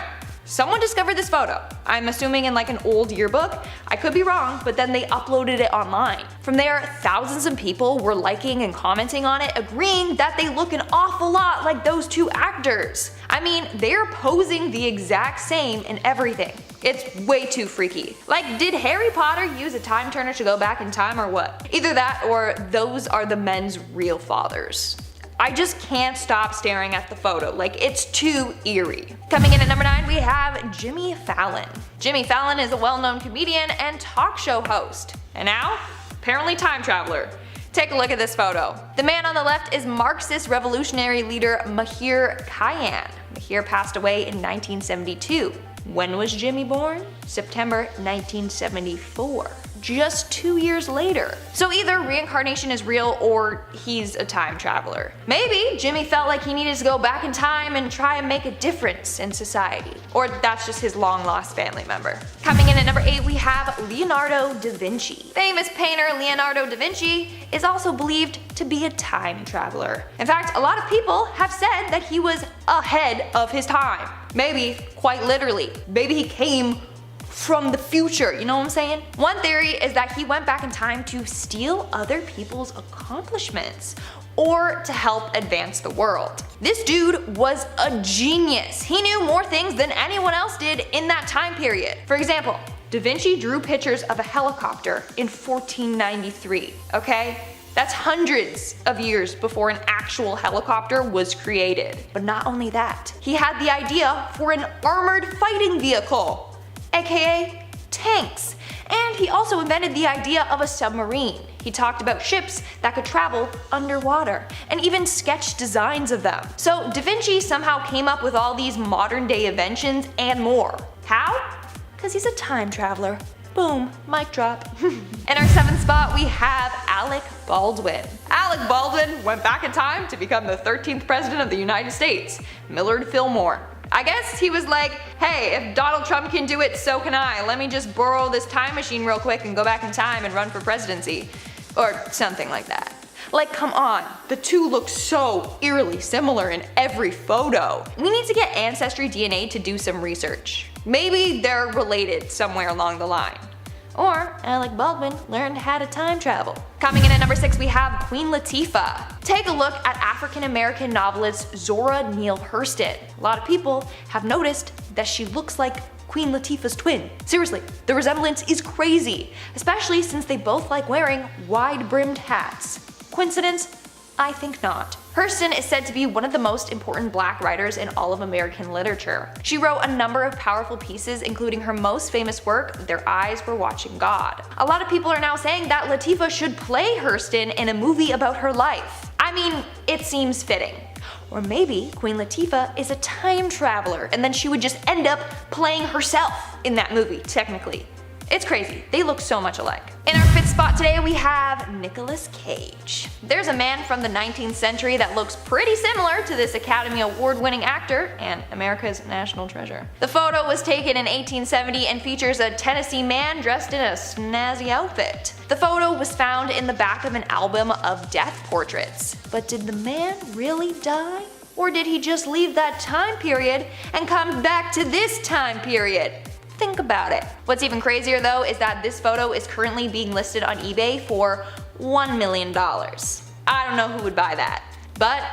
Someone discovered this photo. I'm assuming in like an old yearbook. I could be wrong, but then they uploaded it online. From there, thousands of people were liking and commenting on it, agreeing that they look an awful lot like those two actors. I mean, they're posing the exact same in everything. It's way too freaky. Like, did Harry Potter use a time turner to go back in time or what? Either that or those are the men's real fathers. I just can't stop staring at the photo, like it's too eerie. Coming in at number 9, we have Jimmy Fallon. Jimmy Fallon is a well-known comedian and talk show host. And now, apparently time traveler. Take a look at this photo. The man on the left is Marxist revolutionary leader Mahir Khayyam. Mahir passed away in 1972. When was Jimmy born? September 1974. Just 2 years later. So either reincarnation is real or he's a time traveler. Maybe Jimmy felt like he needed to go back in time and try and make a difference in society. Or that's just his long lost family member. Coming in at number 8, we have Leonardo da Vinci. Famous painter Leonardo da Vinci is also believed to be a time traveler. In fact, a lot of people have said that he was ahead of his time. Maybe quite literally. Maybe he came from the future, you know what I'm saying? One theory is that he went back in time to steal other people's accomplishments or to help advance the world. This dude was a genius. He knew more things than anyone else did in that time period. For example, Da Vinci drew pictures of a helicopter in 1493, okay? That's hundreds of years before an actual helicopter was created. But not only that, he had the idea for an armored fighting vehicle, aka tanks. And he also invented the idea of a submarine. He talked about ships that could travel underwater, and even sketched designs of them. So Da Vinci somehow came up with all these modern day inventions and more. How? Because he's a time traveler. Boom, mic drop. In our 7th spot, we have Alec Baldwin. Alec Baldwin went back in time to become the 13th president of the United States, Millard Fillmore. I guess he was like, hey, if Donald Trump can do it, so can I. Let me just borrow this time machine real quick and go back in time and run for presidency. Or something like that. Like, come on, the two look so eerily similar in every photo. We need to get Ancestry DNA to do some research. Maybe they're related somewhere along the line. Or Alec Baldwin learned how to time travel. Coming in at number 6, we have Queen Latifah. Take a look at African-American novelist Zora Neale Hurston. A lot of people have noticed that she looks like Queen Latifah's twin. Seriously, the resemblance is crazy, especially since they both like wearing wide-brimmed hats. Coincidence? I think not. Hurston is said to be one of the most important black writers in all of American literature. She wrote a number of powerful pieces, including her most famous work, Their Eyes Were Watching God. A lot of people are now saying that Latifah should play Hurston in a movie about her life. I mean, it seems fitting. Or maybe Queen Latifah is a time traveler and then she would just end up playing herself in that movie, technically. It's crazy. They look so much alike. In our 5th spot today, we have Nicolas Cage. There's a man from the 19th century that looks pretty similar to this Academy Award-winning actor and America's national treasure. The photo was taken in 1870 and features a Tennessee man dressed in a snazzy outfit. The photo was found in the back of an album of death portraits. But did the man really die? Or did he just leave that time period and come back to this time period? Think about it. What's even crazier though is that this photo is currently being listed on eBay for $1 million. I don't know who would buy that, but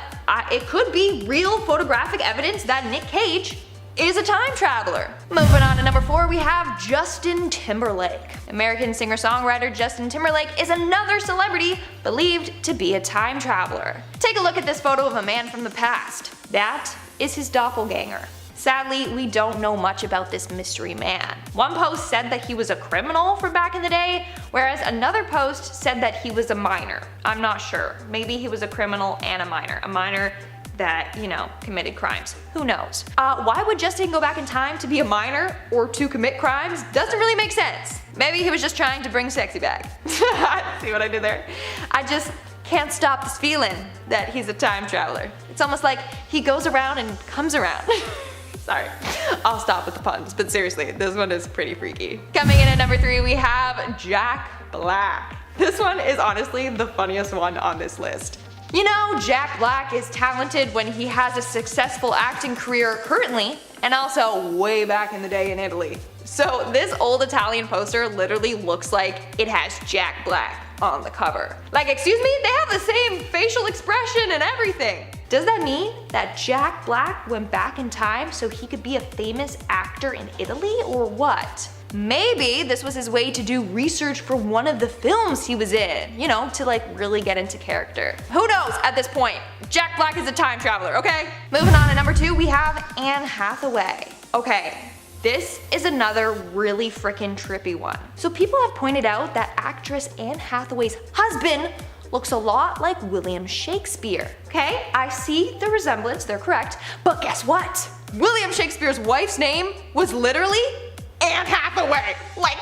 it could be real photographic evidence that Nick Cage is a time traveler. Moving on to number 4, we have Justin Timberlake. American singer-songwriter Justin Timberlake is another celebrity believed to be a time traveler. Take a look at this photo of a man from the past. That is his doppelganger. Sadly, we don't know much about this mystery man. One post said that he was a criminal from back in the day, whereas another post said that he was a minor. I'm not sure. Maybe he was a criminal and a minor that, you know, committed crimes. Who knows? Why would Justin go back in time to be a minor or to commit crimes? Doesn't really make sense. Maybe he was just trying to bring sexy back. See what I did there? I just can't stop this feeling that he's a time traveler. It's almost like he goes around and comes around. Sorry, I'll stop with the puns, but seriously, this one is pretty freaky. Coming in at number 3, we have Jack Black. This one is honestly the funniest one on this list. You know, Jack Black is talented when he has a successful acting career currently, and also way back in the day in Italy. So this old Italian poster literally looks like it has Jack Black on the cover. Like, excuse me, they have the same facial expression and everything. Does that mean that Jack Black went back in time so he could be a famous actor in Italy, or what? Maybe this was his way to do research for one of the films he was in, you know, to like really get into character. Who knows at this point? Jack Black is a time traveler, okay? Moving on to number 2, we have Anne Hathaway. Okay, this is another really freaking trippy one. So people have pointed out that actress Anne Hathaway's husband looks a lot like William Shakespeare. Okay, I see the resemblance, they're correct, but guess what? William Shakespeare's wife's name was literally Anne Hathaway. Like,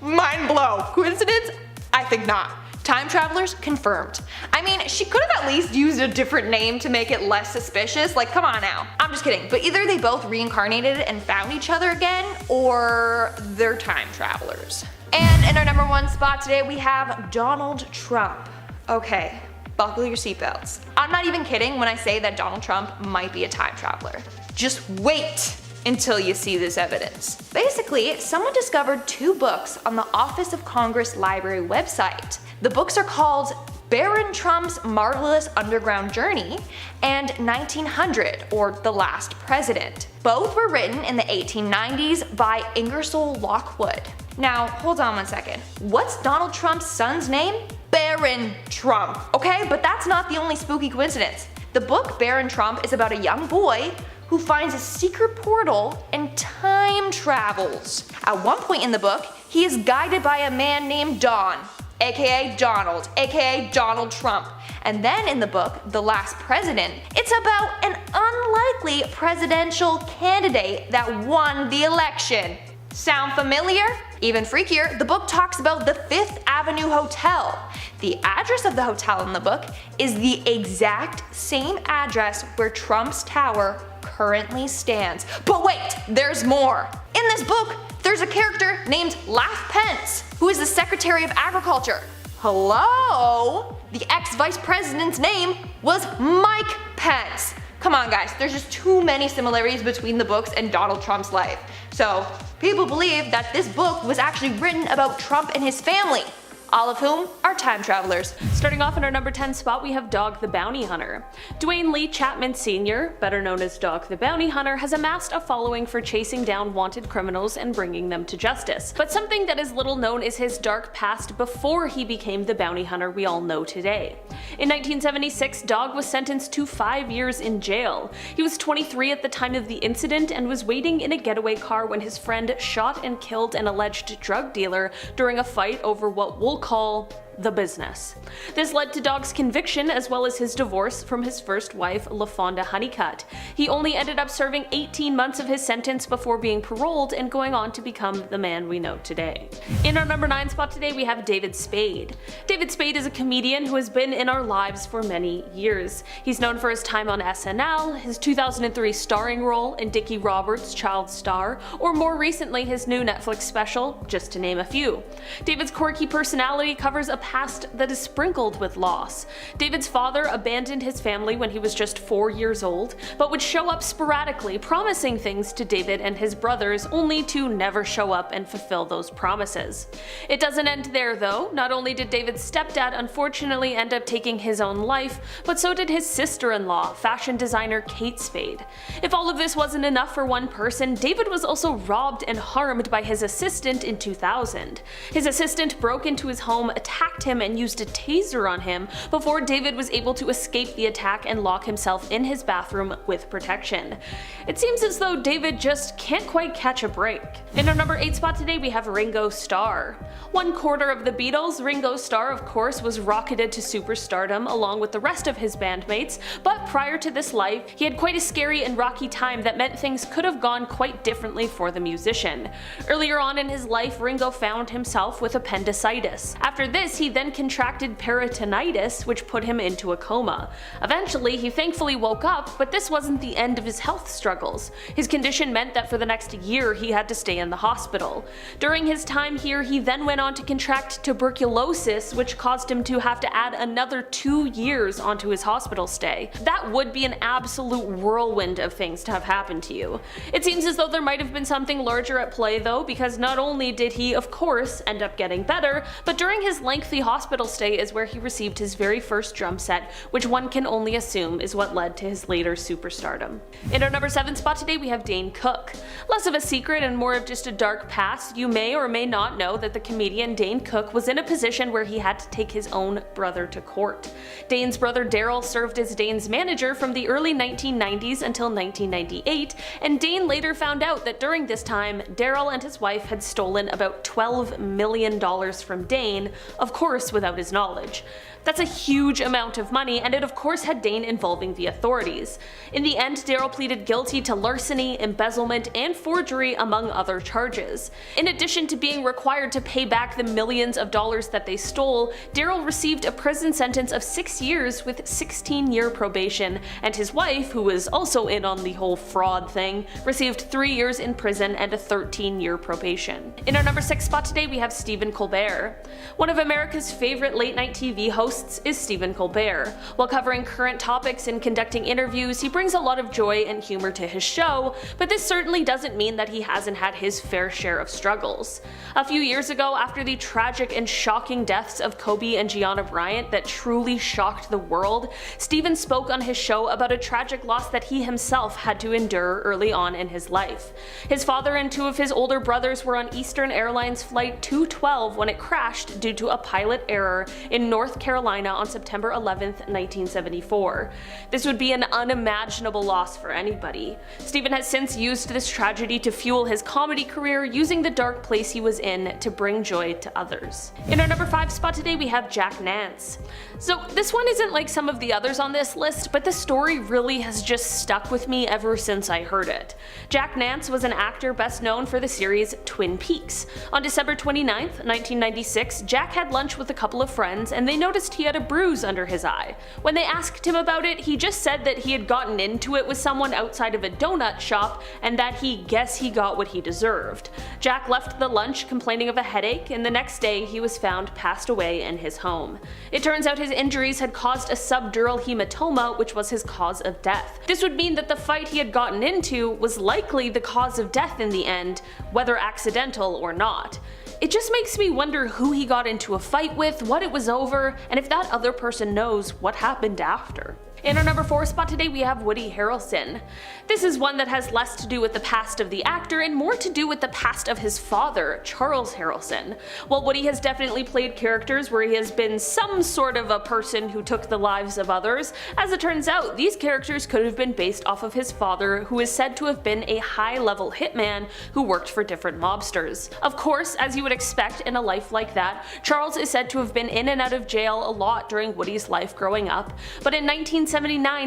mind blow. Coincidence? I think not. Time travelers confirmed. I mean, she could have at least used a different name to make it less suspicious. Like, come on now. I'm just kidding. But either they both reincarnated and found each other again, or they're time travelers. And in our number 1 spot today, we have Donald Trump. Okay, buckle your seatbelts. I'm not even kidding when I say that Donald Trump might be a time traveler. Just wait until you see this evidence. Basically, someone discovered 2 books on the Office of Congress Library website. The books are called Baron Trump's Marvelous Underground Journey and 1900, or The Last President. Both were written in the 1890s by Ingersoll Lockwood. Now, hold on one second. What's Donald Trump's son's name? Baron Trump, okay? But that's not the only spooky coincidence. The book Baron Trump is about a young boy who finds a secret portal and time travels. At one point in the book, he is guided by a man named Don, aka Donald, aka Donald Trump. And then in the book, The Last President, it's about an unlikely presidential candidate that won the election. Sound familiar? Even freakier, the book talks about the 5th Avenue Hotel. The address of the hotel in the book is the exact same address where Trump's tower currently stands. But wait, there's more. In this book, there's a character named Laugh Pence, who is the Secretary of Agriculture. Hello? The ex-vice president's name was Mike Pence. Come on guys, there's just too many similarities between the books and Donald Trump's life. So, people believe that this book was actually written about Trump and his family, all of whom are time travelers. Starting off in our number 10 spot, we have Dog the Bounty Hunter. Dwayne Lee Chapman Sr., better known as Dog the Bounty Hunter, has amassed a following for chasing down wanted criminals and bringing them to justice. But something that is little known is his dark past before he became the bounty hunter we all know today. In 1976, Dog was sentenced to 5 years in jail. He was 23 at the time of the incident and was waiting in a getaway car when his friend shot and killed an alleged drug dealer during a fight over what we'll call the business. This led to Dog's conviction as well as his divorce from his first wife, LaFonda Honeycutt. He only ended up serving 18 months of his sentence before being paroled and going on to become the man we know today. In our number 9 spot today, we have David Spade. David Spade is a comedian who has been in our lives for many years. He's known for his time on SNL, his 2003 starring role in Dickie Roberts' Child Star, or more recently his new Netflix special, just to name a few. David's quirky personality covers a past that is sprinkled with loss. David's father abandoned his family when he was just 4 years old, but would show up sporadically promising things to David and his brothers only to never show up and fulfill those promises. It doesn't end there though. Not only did David's stepdad unfortunately end up taking his own life, but so did his sister-in-law, fashion designer Kate Spade. If all of this wasn't enough for one person, David was also robbed and harmed by his assistant in 2000. His assistant broke into his home, attacked him and used a taser on him before David was able to escape the attack and lock himself in his bathroom with protection. It seems as though David just can't quite catch a break. In our number 8 spot today, we have Ringo Starr. 1/4 of the Beatles, Ringo Starr of course was rocketed to superstardom along with the rest of his bandmates, but prior to this life, he had quite a scary and rocky time that meant things could have gone quite differently for the musician. Earlier on in his life, Ringo found himself with appendicitis. After this, he he then contracted peritonitis, which put him into a coma. Eventually, he thankfully woke up, but this wasn't the end of his health struggles. His condition meant that for the next year he had to stay in the hospital. During his time here, he then went on to contract tuberculosis, which caused him to have to add another 2 years onto his hospital stay. That would be an absolute whirlwind of things to have happened to you. It seems as though there might have been something larger at play though, because not only did he of course end up getting better, but during his lengthy hospital stay is where he received his very first drum set, which one can only assume is what led to his later superstardom. In our number 7 spot today we have Dane Cook. Less of a secret and more of just a dark past, you may or may not know that the comedian Dane Cook was in a position where he had to take his own brother to court. Dane's brother Daryl served as Dane's manager from the early 1990s until 1998, and Dane later found out that during this time, Daryl and his wife had stolen about $12 million from Dane, of course without his knowledge. That's a huge amount of money, and it of course had Dane involving the authorities. In the end, Daryl pleaded guilty to larceny, embezzlement, and forgery among other charges. In addition to being required to pay back the millions of dollars that they stole, Daryl received a prison sentence of 6 years with 16-year probation, and his wife, who was also in on the whole fraud thing, received 3 years in prison and a 13-year probation. In our number 6 spot today we have Stephen Colbert. One of America's favorite late-night TV hosts is Stephen Colbert. While covering current topics and conducting interviews, he brings a lot of joy and humor to his show, but this certainly doesn't mean that he hasn't had his fair share of struggles. A few years ago, after the tragic and shocking deaths of Kobe and Gianna Bryant that truly shocked the world, Stephen spoke on his show about a tragic loss that he himself had to endure early on in his life. His father and 2 of his older brothers were on Eastern Airlines Flight 212 when it crashed due to a pilot error in North Carolina on September 11, 1974. This would be an unimaginable loss for anybody. Stephen has since used this tragedy to fuel his comedy career, using the dark place he was in to bring joy to others. In our number 5 spot today we have Jack Nance. So this one isn't like some of the others on this list, but the story really has just stuck with me ever since I heard it. Jack Nance was an actor best known for the series Twin Peaks. On December 29, 1996, Jack had lunch with a couple of friends and they noticed he had a bruise under his eye. When they asked him about it, he just said that he had gotten into it with someone outside of a donut shop and that he guessed he got what he deserved. Jack left the lunch complaining of a headache, and the next day he was found passed away in his home. It turns out his injuries had caused a subdural hematoma, which was his cause of death. This would mean that the fight he had gotten into was likely the cause of death in the end, whether accidental or not. It just makes me wonder who he got into a fight with, what it was over, and if that other person knows what happened after. In our number 4 spot today we have Woody Harrelson. This is one that has less to do with the past of the actor and more to do with the past of his father, Charles Harrelson. While Woody has definitely played characters where he has been some sort of a person who took the lives of others, as it turns out these characters could have been based off of his father, who is said to have been a high-level hitman who worked for different mobsters. Of course, as you would expect in a life like that, Charles is said to have been in and out of jail a lot during Woody's life growing up, but in 1979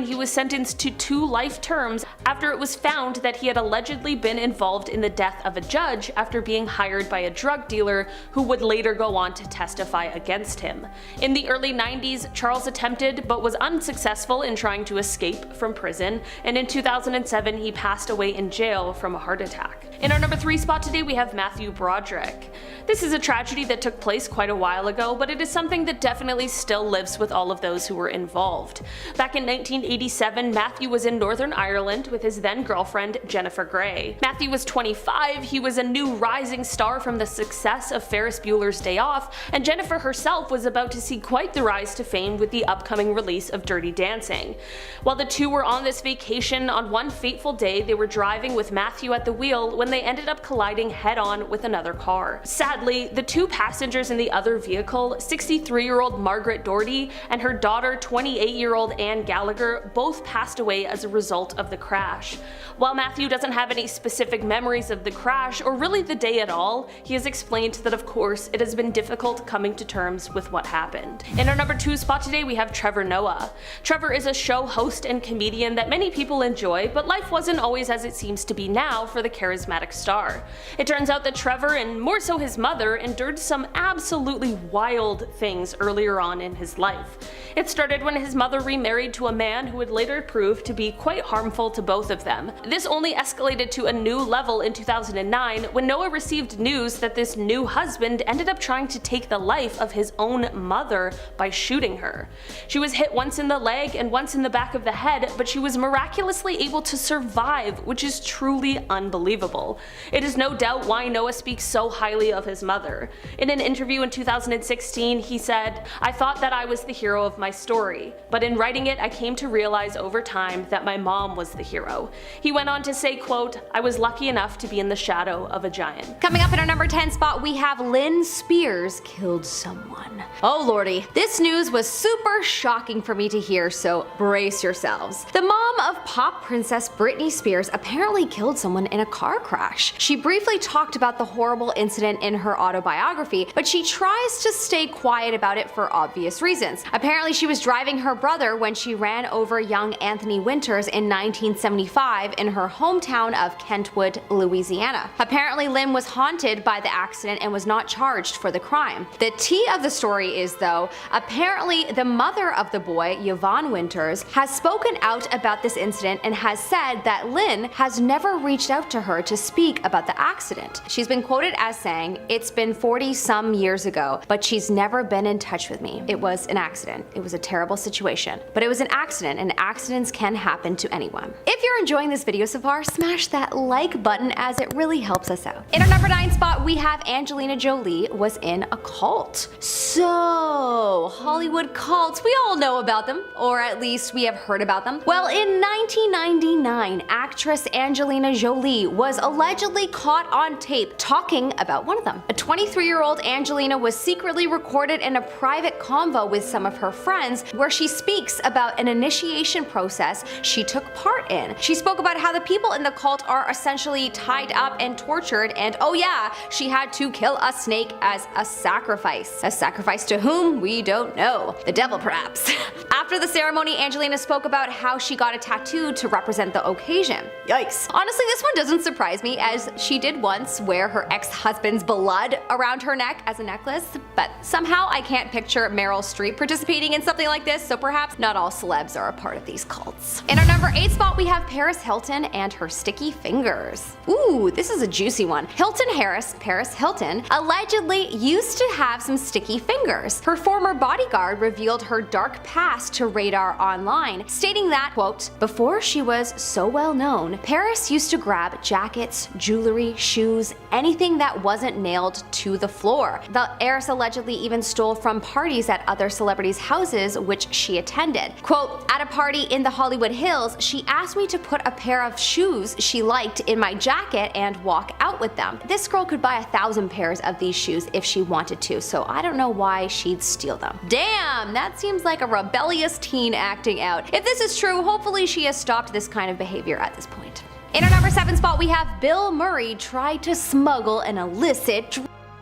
he was sentenced to 2 life terms after it was found that he had allegedly been involved in the death of a judge after being hired by a drug dealer who would later go on to testify against him. In the early 90s, Charles attempted but was unsuccessful in trying to escape from prison, and in 2007 he passed away in jail from a heart attack. In our number 3 spot today we have Matthew Broderick. This is a tragedy that took place quite a while ago, but it is something that definitely still lives with all of those who were involved. Back in 1987, Matthew was in Northern Ireland with his then girlfriend Jennifer Grey. Matthew was 25, he was a new rising star from the success of Ferris Bueller's Day Off, and Jennifer herself was about to see quite the rise to fame with the upcoming release of Dirty Dancing. While the two were on this vacation, on one fateful day they were driving with Matthew at the wheel when they ended up colliding head-on with another car. Sadly, the 2 passengers in the other vehicle, 63-year-old Margaret Doherty and her daughter 28-year-old Anne Gallagher both passed away as a result of the crash. While Matthew doesn't have any specific memories of the crash or really the day at all, he has explained that of course it has been difficult coming to terms with what happened. In our number 2 spot today we have Trevor Noah. Trevor is a show host and comedian that many people enjoy, but life wasn't always as it seems to be now for the charismatic star. It turns out that Trevor, and more so his mother, endured some absolutely wild things earlier on in his life. It started when his mother remarried to a man who would later prove to be quite harmful to both of them. This only escalated to a new level in 2009 when Noah received news that this new husband ended up trying to take the life of his own mother by shooting her. She was hit once in the leg and once in the back of the head, but she was miraculously able to survive, which is truly unbelievable. It is no doubt why Noah speaks so highly of his mother. In an interview in 2016, he said, "I thought that I was the hero of my story, but in writing it I came to realize over time that my mom was the hero." He went on to say, quote, "I was lucky enough to be in the shadow of a giant." Coming up in our number 10 spot, we have Lynn Spears killed someone. Oh lordy, this news was super shocking for me to hear, so brace yourselves. The mom of pop princess Britney Spears apparently killed someone in a car crash. She briefly talked about the horrible incident in her autobiography, but she tries to stay quiet about it for obvious reasons. Apparently she was driving her brother when she ran over young Anthony Winters in 1975 in her hometown of Kentwood, Louisiana. Apparently Lynn was haunted by the accident and was not charged for the crime. The tea of the story is, though, apparently the mother of the boy, Yvonne Winters, has spoken out about this incident and has said that Lynn has never reached out to her to speak about the accident. She's been quoted as saying, "It's been 40 some years ago, but she's never been in touch with me. It was an accident. It was a terrible situation. But it was an accident, and accidents can happen to anyone." If you're enjoying this video so far, smash that like button as it really helps us out. In our number 9 spot, we have Angelina Jolie was in a cult. So, Hollywood cults, we all know about them, or at least we have heard about them. Well, in 1999, actress Angelina Jolie was allegedly caught on tape talking about one of them. A 23-year-old Angelina was secretly recorded in a private convo with some of her friends where she speaks about an initiation process she took part in. She spoke about how the people in the cult are essentially tied up and tortured, and oh yeah, she had to kill a snake as a sacrifice. A sacrifice to whom? We don't know. The devil, perhaps. After the ceremony, Angelina spoke about how she got a tattoo to represent the occasion. Yikes. Honestly, this one doesn't surprise me, as she did once wear her ex-husband's blood around her neck as a necklace, but somehow I can't picture Meryl Streep participating in something like this, so perhaps not all celebs are a part of these cults. In our number 8 spot, we have Paris Hilton and her sticky fingers. Ooh, this is a juicy one. Hilton Harris, Paris Hilton, allegedly used to have some sticky fingers. Her former bodyguard revealed her dark past to Radar Online, stating that, quote, "Before she was so well known, Paris used to grab jackets, jewelry, shoes, anything that wasn't nailed to the floor." The heiress allegedly even stole from parties at other celebrities' houses which she attended. Quote, "At a party in the Hollywood Hills, she asked me to put a pair of shoes she liked in my jacket and walk out with them. This girl could buy 1,000 pairs of these shoes if she wanted to, so I don't know why she'd steal them." Damn, that seems like a rebellious teen acting out. If this is true, hopefully she has stopped this kind of behavior at this point. In our number 7 spot, we have Bill Murray tried to smuggle an illicit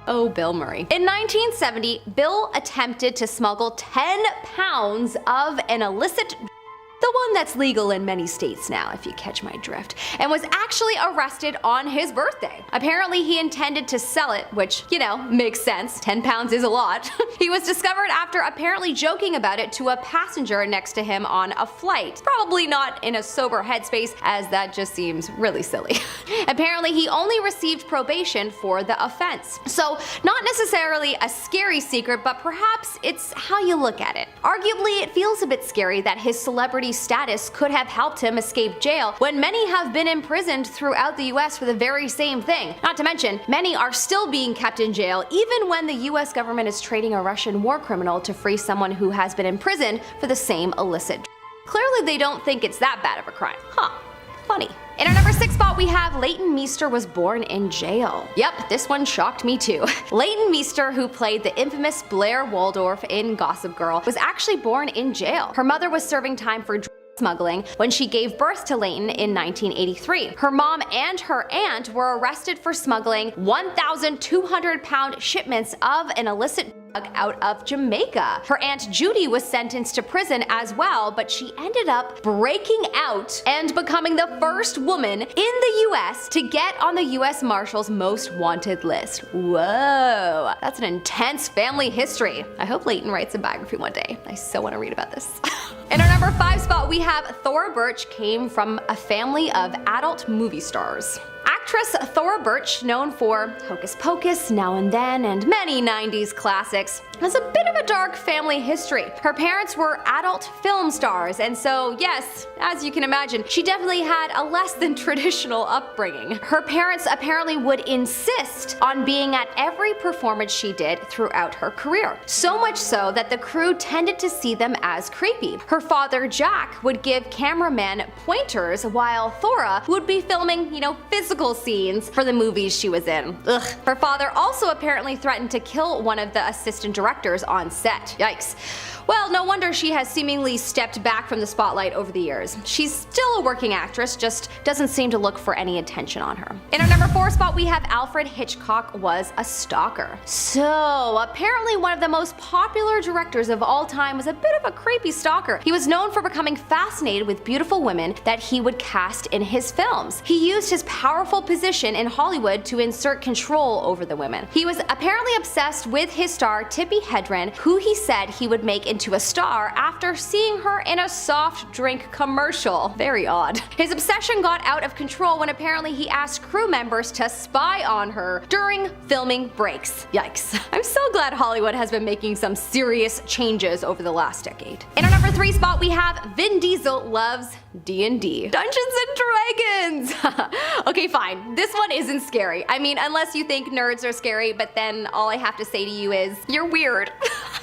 Oh, Bill Murray. In 1970, Bill attempted to smuggle 10 pounds of an illicit, the one that's legal in many states now, if you catch my drift, and was actually arrested on his birthday. Apparently he intended to sell it, which, you know, makes sense. 10 pounds is a lot. He was discovered after apparently joking about it to a passenger next to him on a flight. Probably not in a sober headspace, as that just seems really silly. Apparently he only received probation for the offense. So not necessarily a scary secret, but perhaps it's how you look at it. Arguably, it feels a bit scary that his celebrity status could have helped him escape jail when many have been imprisoned throughout the US for the very same thing. Not to mention, many are still being kept in jail even when the US government is trading a Russian war criminal to free someone who has been imprisoned for the same illicit. Clearly they don't think it's that bad of a crime. Huh. Funny. In our number 6 spot, we have Leighton Meester was born in jail. Yep, this one shocked me too. Leighton Meester, who played the infamous Blair Waldorf in Gossip Girl, was actually born in jail. Her mother was serving time for smuggling when she gave birth to Leighton in 1983. Her mom and her aunt were arrested for smuggling 1,200-pound shipments of an illicit drug out of Jamaica. Her aunt Judy was sentenced to prison as well, but she ended up breaking out and becoming the first woman in the US to get on the US Marshals Most Wanted list. Whoa, that's an intense family history. I hope Leighton writes a biography one day. I so want to read about this. In our number 5 spot, we have Thora Birch came from a family of adult movie stars. Actress Thora Birch, known for Hocus Pocus, Now and Then, and many 90s classics, has a bit of a dark family history. Her parents were adult film stars, and so yes, as you can imagine, she definitely had a less than traditional upbringing. Her parents apparently would insist on being at every performance she did throughout her career. So much so that the crew tended to see them as creepy. Her father, Jack, would give cameramen pointers while Thora would be filming, physical scenes for the movies she was in. Ugh. Her father also apparently threatened to kill one of the assistant directors on set. Yikes. Well, no wonder she has seemingly stepped back from the spotlight over the years. She's still a working actress, just doesn't seem to look for any attention on her. In our number 4 spot, we have Alfred Hitchcock was a stalker. So, apparently one of the most popular directors of all time was a bit of a creepy stalker. He was known for becoming fascinated with beautiful women that he would cast in his films. He used his powerful position in Hollywood to insert control over the women. He was apparently obsessed with his star Tippi Hedren, who he said he would make into a star after seeing her in a soft drink commercial. Very odd. His obsession got out of control when apparently he asked crew members to spy on her during filming breaks. Yikes. I'm so glad Hollywood has been making some serious changes over the last decade. In our number 3 spot, we have Vin Diesel loves D&D. Dungeons and Dragons! Okay, fine. This one isn't scary. I mean, unless you think nerds are scary, but then all I have to say to you is, you're weird.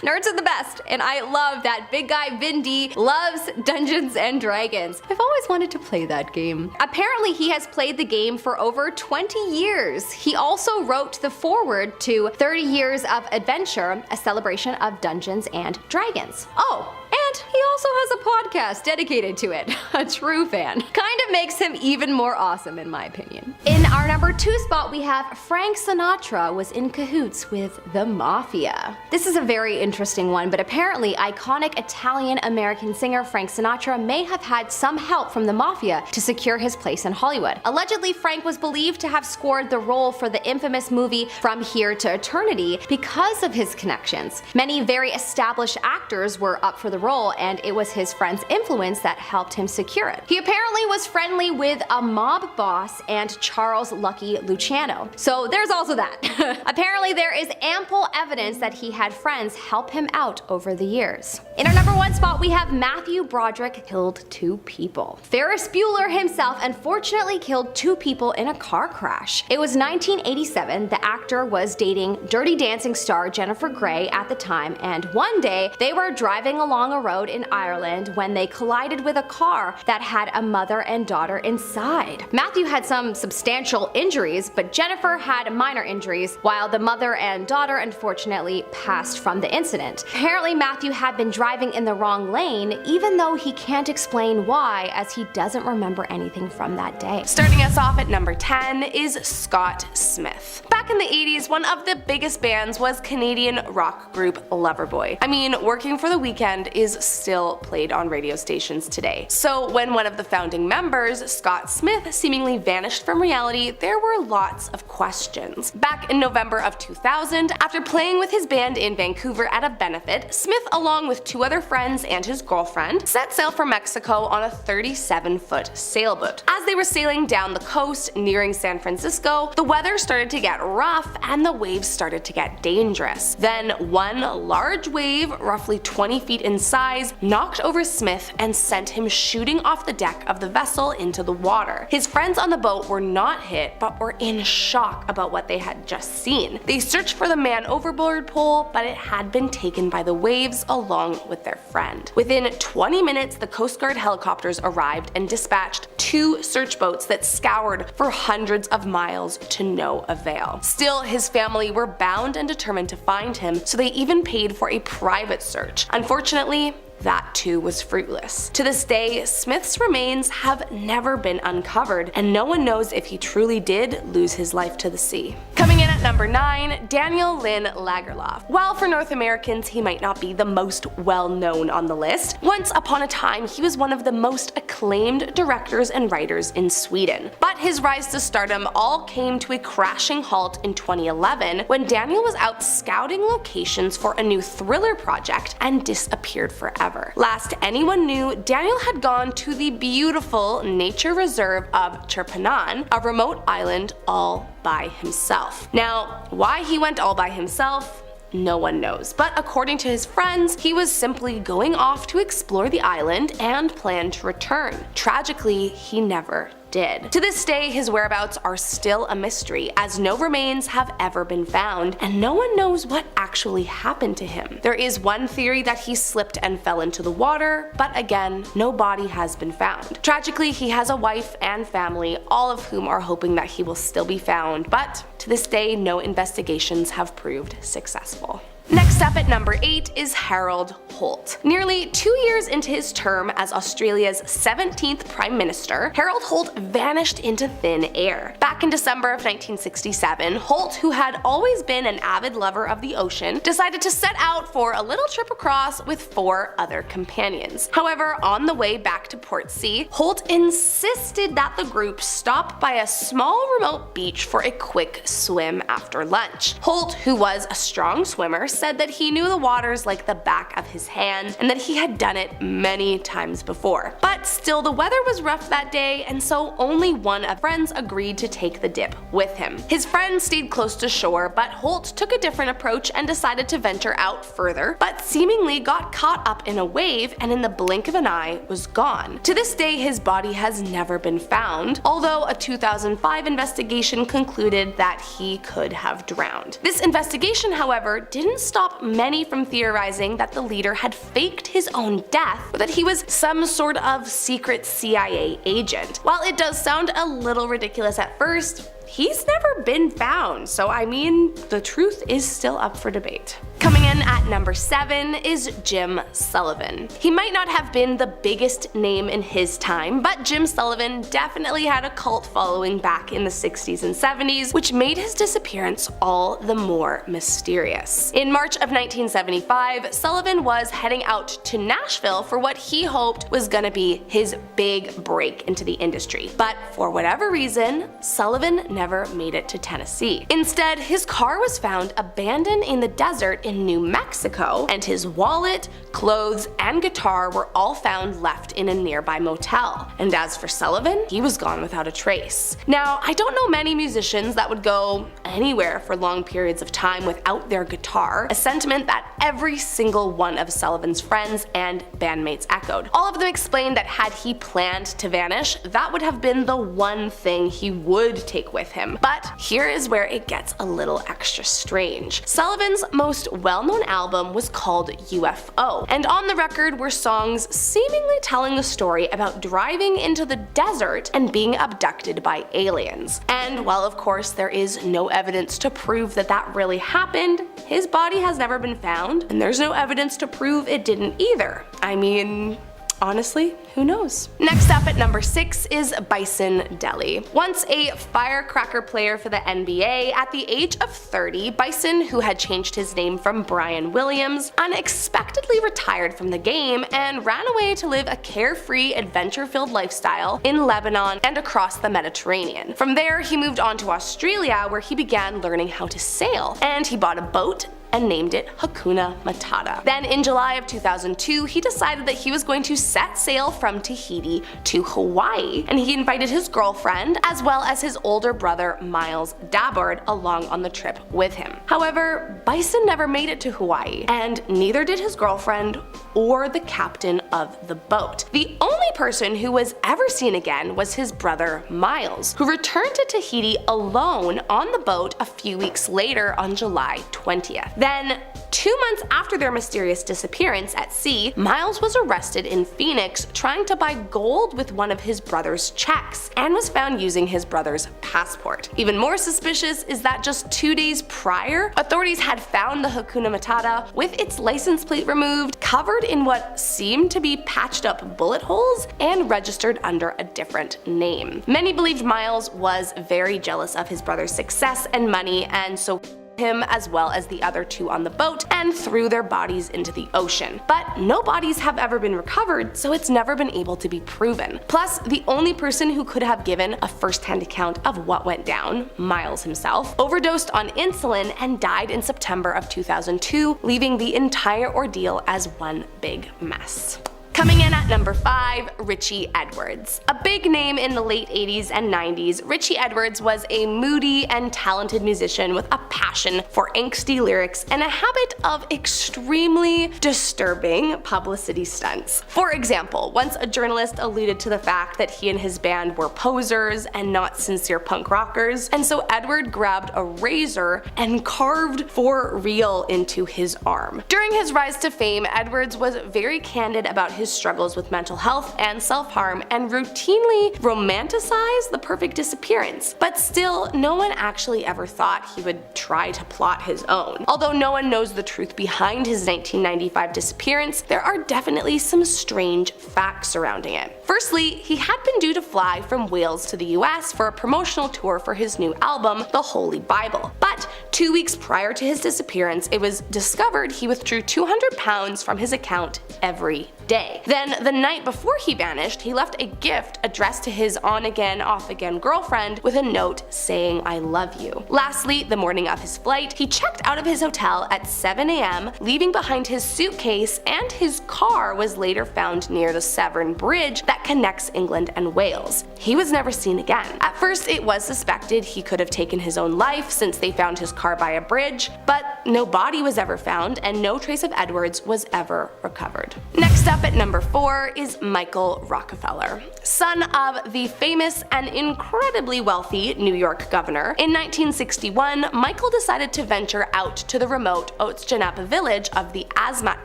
Nerds are the best, and I love that big guy Vin D loves Dungeons and Dragons. I've always wanted to play that game. Apparently he has played the game for over 20 years. He also wrote the foreword to 30 Years of Adventure, a celebration of Dungeons and Dragons. Oh, and he also has a podcast dedicated to it. A true fan. Kind of makes him even more awesome in my opinion. In our number 2 spot, we have Frank Sinatra was in cahoots with the Mafia. This is a very interesting one, but apparently iconic Italian-American singer Frank Sinatra may have had some help from the Mafia to secure his place in Hollywood. Allegedly, Frank was believed to have scored the role for the infamous movie From Here to Eternity because of his connections. Many very established actors were up for the role, and it was his friend's influence that helped him secure it. He apparently was friendly with a mob boss and Charles Lucky Luciano. So there's also that. Apparently there is ample evidence that he had friends help him out over the years. In our number 1 spot, we have Matthew Broderick killed 2 people. Ferris Bueller himself unfortunately killed 2 people in a car crash. It was 1987. The actor was dating Dirty Dancing star Jennifer Grey at the time, and one day they were driving along a road in Ireland when they collided with a car that had a mother and daughter inside. Matthew had some substantial injuries, but Jennifer had minor injuries, while the mother and daughter unfortunately passed from the incident. Apparently Matthew had been driving in the wrong lane, even though he can't explain why, as he doesn't remember anything from that day. Starting us off at number 10 is Scott Smith. Back in the 80s, one of the biggest bands was Canadian rock group Loverboy. I mean, Working for the Weekend is still played on radio stations today. So when one of the founding members, Scott Smith, seemingly vanished from reality, there were lots of questions. Back in November of 2000, after playing with his band in Vancouver at a benefit, Smith, along with 2 other friends and his girlfriend, set sail for Mexico on a 37-foot sailboat. As they were sailing down the coast, nearing San Francisco, the weather started to get rough and the waves started to get dangerous. Then one large wave, roughly 20 feet in size, knocked over Smith and sent him shooting off the deck of the vessel into the water. His friends on the boat were not hit, but were in shock about what they had just seen. They searched for the man overboard pole, but it had been taken by the waves along with their friend. Within 20 minutes, the Coast Guard helicopters arrived and dispatched 2 search boats that scoured for hundreds of miles to no avail. Still, his family were bound and determined to find him, so they even paid for a private search. Unfortunately, that too was fruitless. To this day, Smith's remains have never been uncovered, and no one knows if he truly did lose his life to the sea. Coming in at number 9, Daniel Lynn Lagerlof. While for North Americans he might not be the most well known on the list, once upon a time he was one of the most acclaimed directors and writers in Sweden. But his rise to stardom all came to a crashing halt in 2011 when Daniel was out scouting locations for a new thriller project and disappeared forever. Last anyone knew, Daniel had gone to the beautiful nature reserve of Chirpanan, a remote island, all by himself. Now, why he went all by himself, no one knows, but according to his friends, he was simply going off to explore the island and planned to return. Tragically, he never did. To this day, his whereabouts are still a mystery, as no remains have ever been found, and no one knows what actually happened to him. There is one theory that he slipped and fell into the water, but again, no body has been found. Tragically, he has a wife and family, all of whom are hoping that he will still be found, but to this day, no investigations have proved successful. Next up at number 8 is Harold Holt. Nearly 2 years into his term as Australia's 17th Prime Minister, Harold Holt vanished into thin air. Back in December of 1967, Holt, who had always been an avid lover of the ocean, decided to set out for a little trip across with 4 other companions. However, on the way back to Portsea, Holt insisted that the group stop by a small remote beach for a quick swim after lunch. Holt, who was a strong swimmer, said that he knew the waters like the back of his hand and that he had done it many times before. But still, the weather was rough that day, and so only one of friends agreed to take the dip with him. His friend stayed close to shore, but Holt took a different approach and decided to venture out further, but seemingly got caught up in a wave and in the blink of an eye was gone. To this day, his body has never been found, although a 2005 investigation concluded that he could have drowned. This investigation, however, didn't stop many from theorizing that the leader had faked his own death or that he was some sort of secret CIA agent. While it does sound a little ridiculous at first, he's never been found, so I mean, the truth is still up for debate. Coming in at number 7 is Jim Sullivan. He might not have been the biggest name in his time, but Jim Sullivan definitely had a cult following back in the 60s and 70s, which made his disappearance all the more mysterious. In March of 1975, Sullivan was heading out to Nashville for what he hoped was gonna be his big break into the industry. But for whatever reason, Sullivan never made it to Tennessee. Instead, his car was found abandoned in the desert in New Mexico, and his wallet, clothes, and guitar were all found left in a nearby motel. And as for Sullivan, he was gone without a trace. Now, I don't know many musicians that would go anywhere for long periods of time without their guitar, a sentiment that every single one of Sullivan's friends and bandmates echoed. All of them explained that had he planned to vanish, that would have been the one thing he would take with him. But here is where it gets a little extra strange. Sullivan's most well-known album was called UFO, and on the record were songs seemingly telling a story about driving into the desert and being abducted by aliens. And while of course there is no evidence to prove that that really happened, his body has never been found, and there's no evidence to prove it didn't either. I mean, honestly, who knows? Next up at number 6 is Bison Dele. Once a firecracker player for the NBA, at the age of 30, Bison, who had changed his name from Brian Williams, unexpectedly retired from the game and ran away to live a carefree, adventure-filled lifestyle in Lebanon and across the Mediterranean. From there, he moved on to Australia, where he began learning how to sail, and he bought a boat, and named it Hakuna Matata. Then in July of 2002, he decided that he was going to set sail from Tahiti to Hawaii, and he invited his girlfriend as well as his older brother Miles Dabbard along on the trip with him. However, Bison never made it to Hawaii, and neither did his girlfriend or the captain of the boat. The only person who was ever seen again was his brother Miles, who returned to Tahiti alone on the boat a few weeks later on July 20th. Then, 2 months after their mysterious disappearance at sea, Miles was arrested in Phoenix trying to buy gold with one of his brother's checks and was found using his brother's passport. Even more suspicious is that just 2 days prior, authorities had found the Hakuna Matata with its license plate removed, covered in what seemed to be patched up bullet holes, and registered under a different name. Many believed Miles was very jealous of his brother's success and money, and so him as well as the other two on the boat and threw their bodies into the ocean. But no bodies have ever been recovered, so it's never been able to be proven. Plus, the only person who could have given a first-hand account of what went down, Miles himself, overdosed on insulin and died in September of 2002, leaving the entire ordeal as one big mess. Coming in at number 5, Richie Edwards. A big name in the late 80s and 90s, Richie Edwards was a moody and talented musician with a passion for angsty lyrics and a habit of extremely disturbing publicity stunts. For example, once a journalist alluded to the fact that he and his band were posers and not sincere punk rockers, and so Edward grabbed a razor and carved "for real" into his arm. During his rise to fame, Edwards was very candid about his struggles with mental health and self-harm and routinely romanticized the perfect disappearance. But still, no one actually ever thought he would try to plot his own. Although no one knows the truth behind his 1995 disappearance, there are definitely some strange facts surrounding it. Firstly, he had been due to fly from Wales to the US for a promotional tour for his new album, The Holy Bible. But 2 weeks prior to his disappearance, it was discovered he withdrew £200 from his account every day. Then, the night before he vanished, he left a gift addressed to his on-again, off-again girlfriend with a note saying, "I love you." Lastly, the morning of his flight, he checked out of his hotel at 7 a.m., leaving behind his suitcase, and his car was later found near the Severn Bridge that connects England and Wales. He was never seen again. At first, it was suspected he could have taken his own life since they found his car by a bridge, but no body was ever found and no trace of Edwards was ever recovered. Next up at number 4 is Michael Rockefeller. Son of the famous and incredibly wealthy New York governor, in 1961, Michael decided to venture out to the remote Otjanap village of the Asmat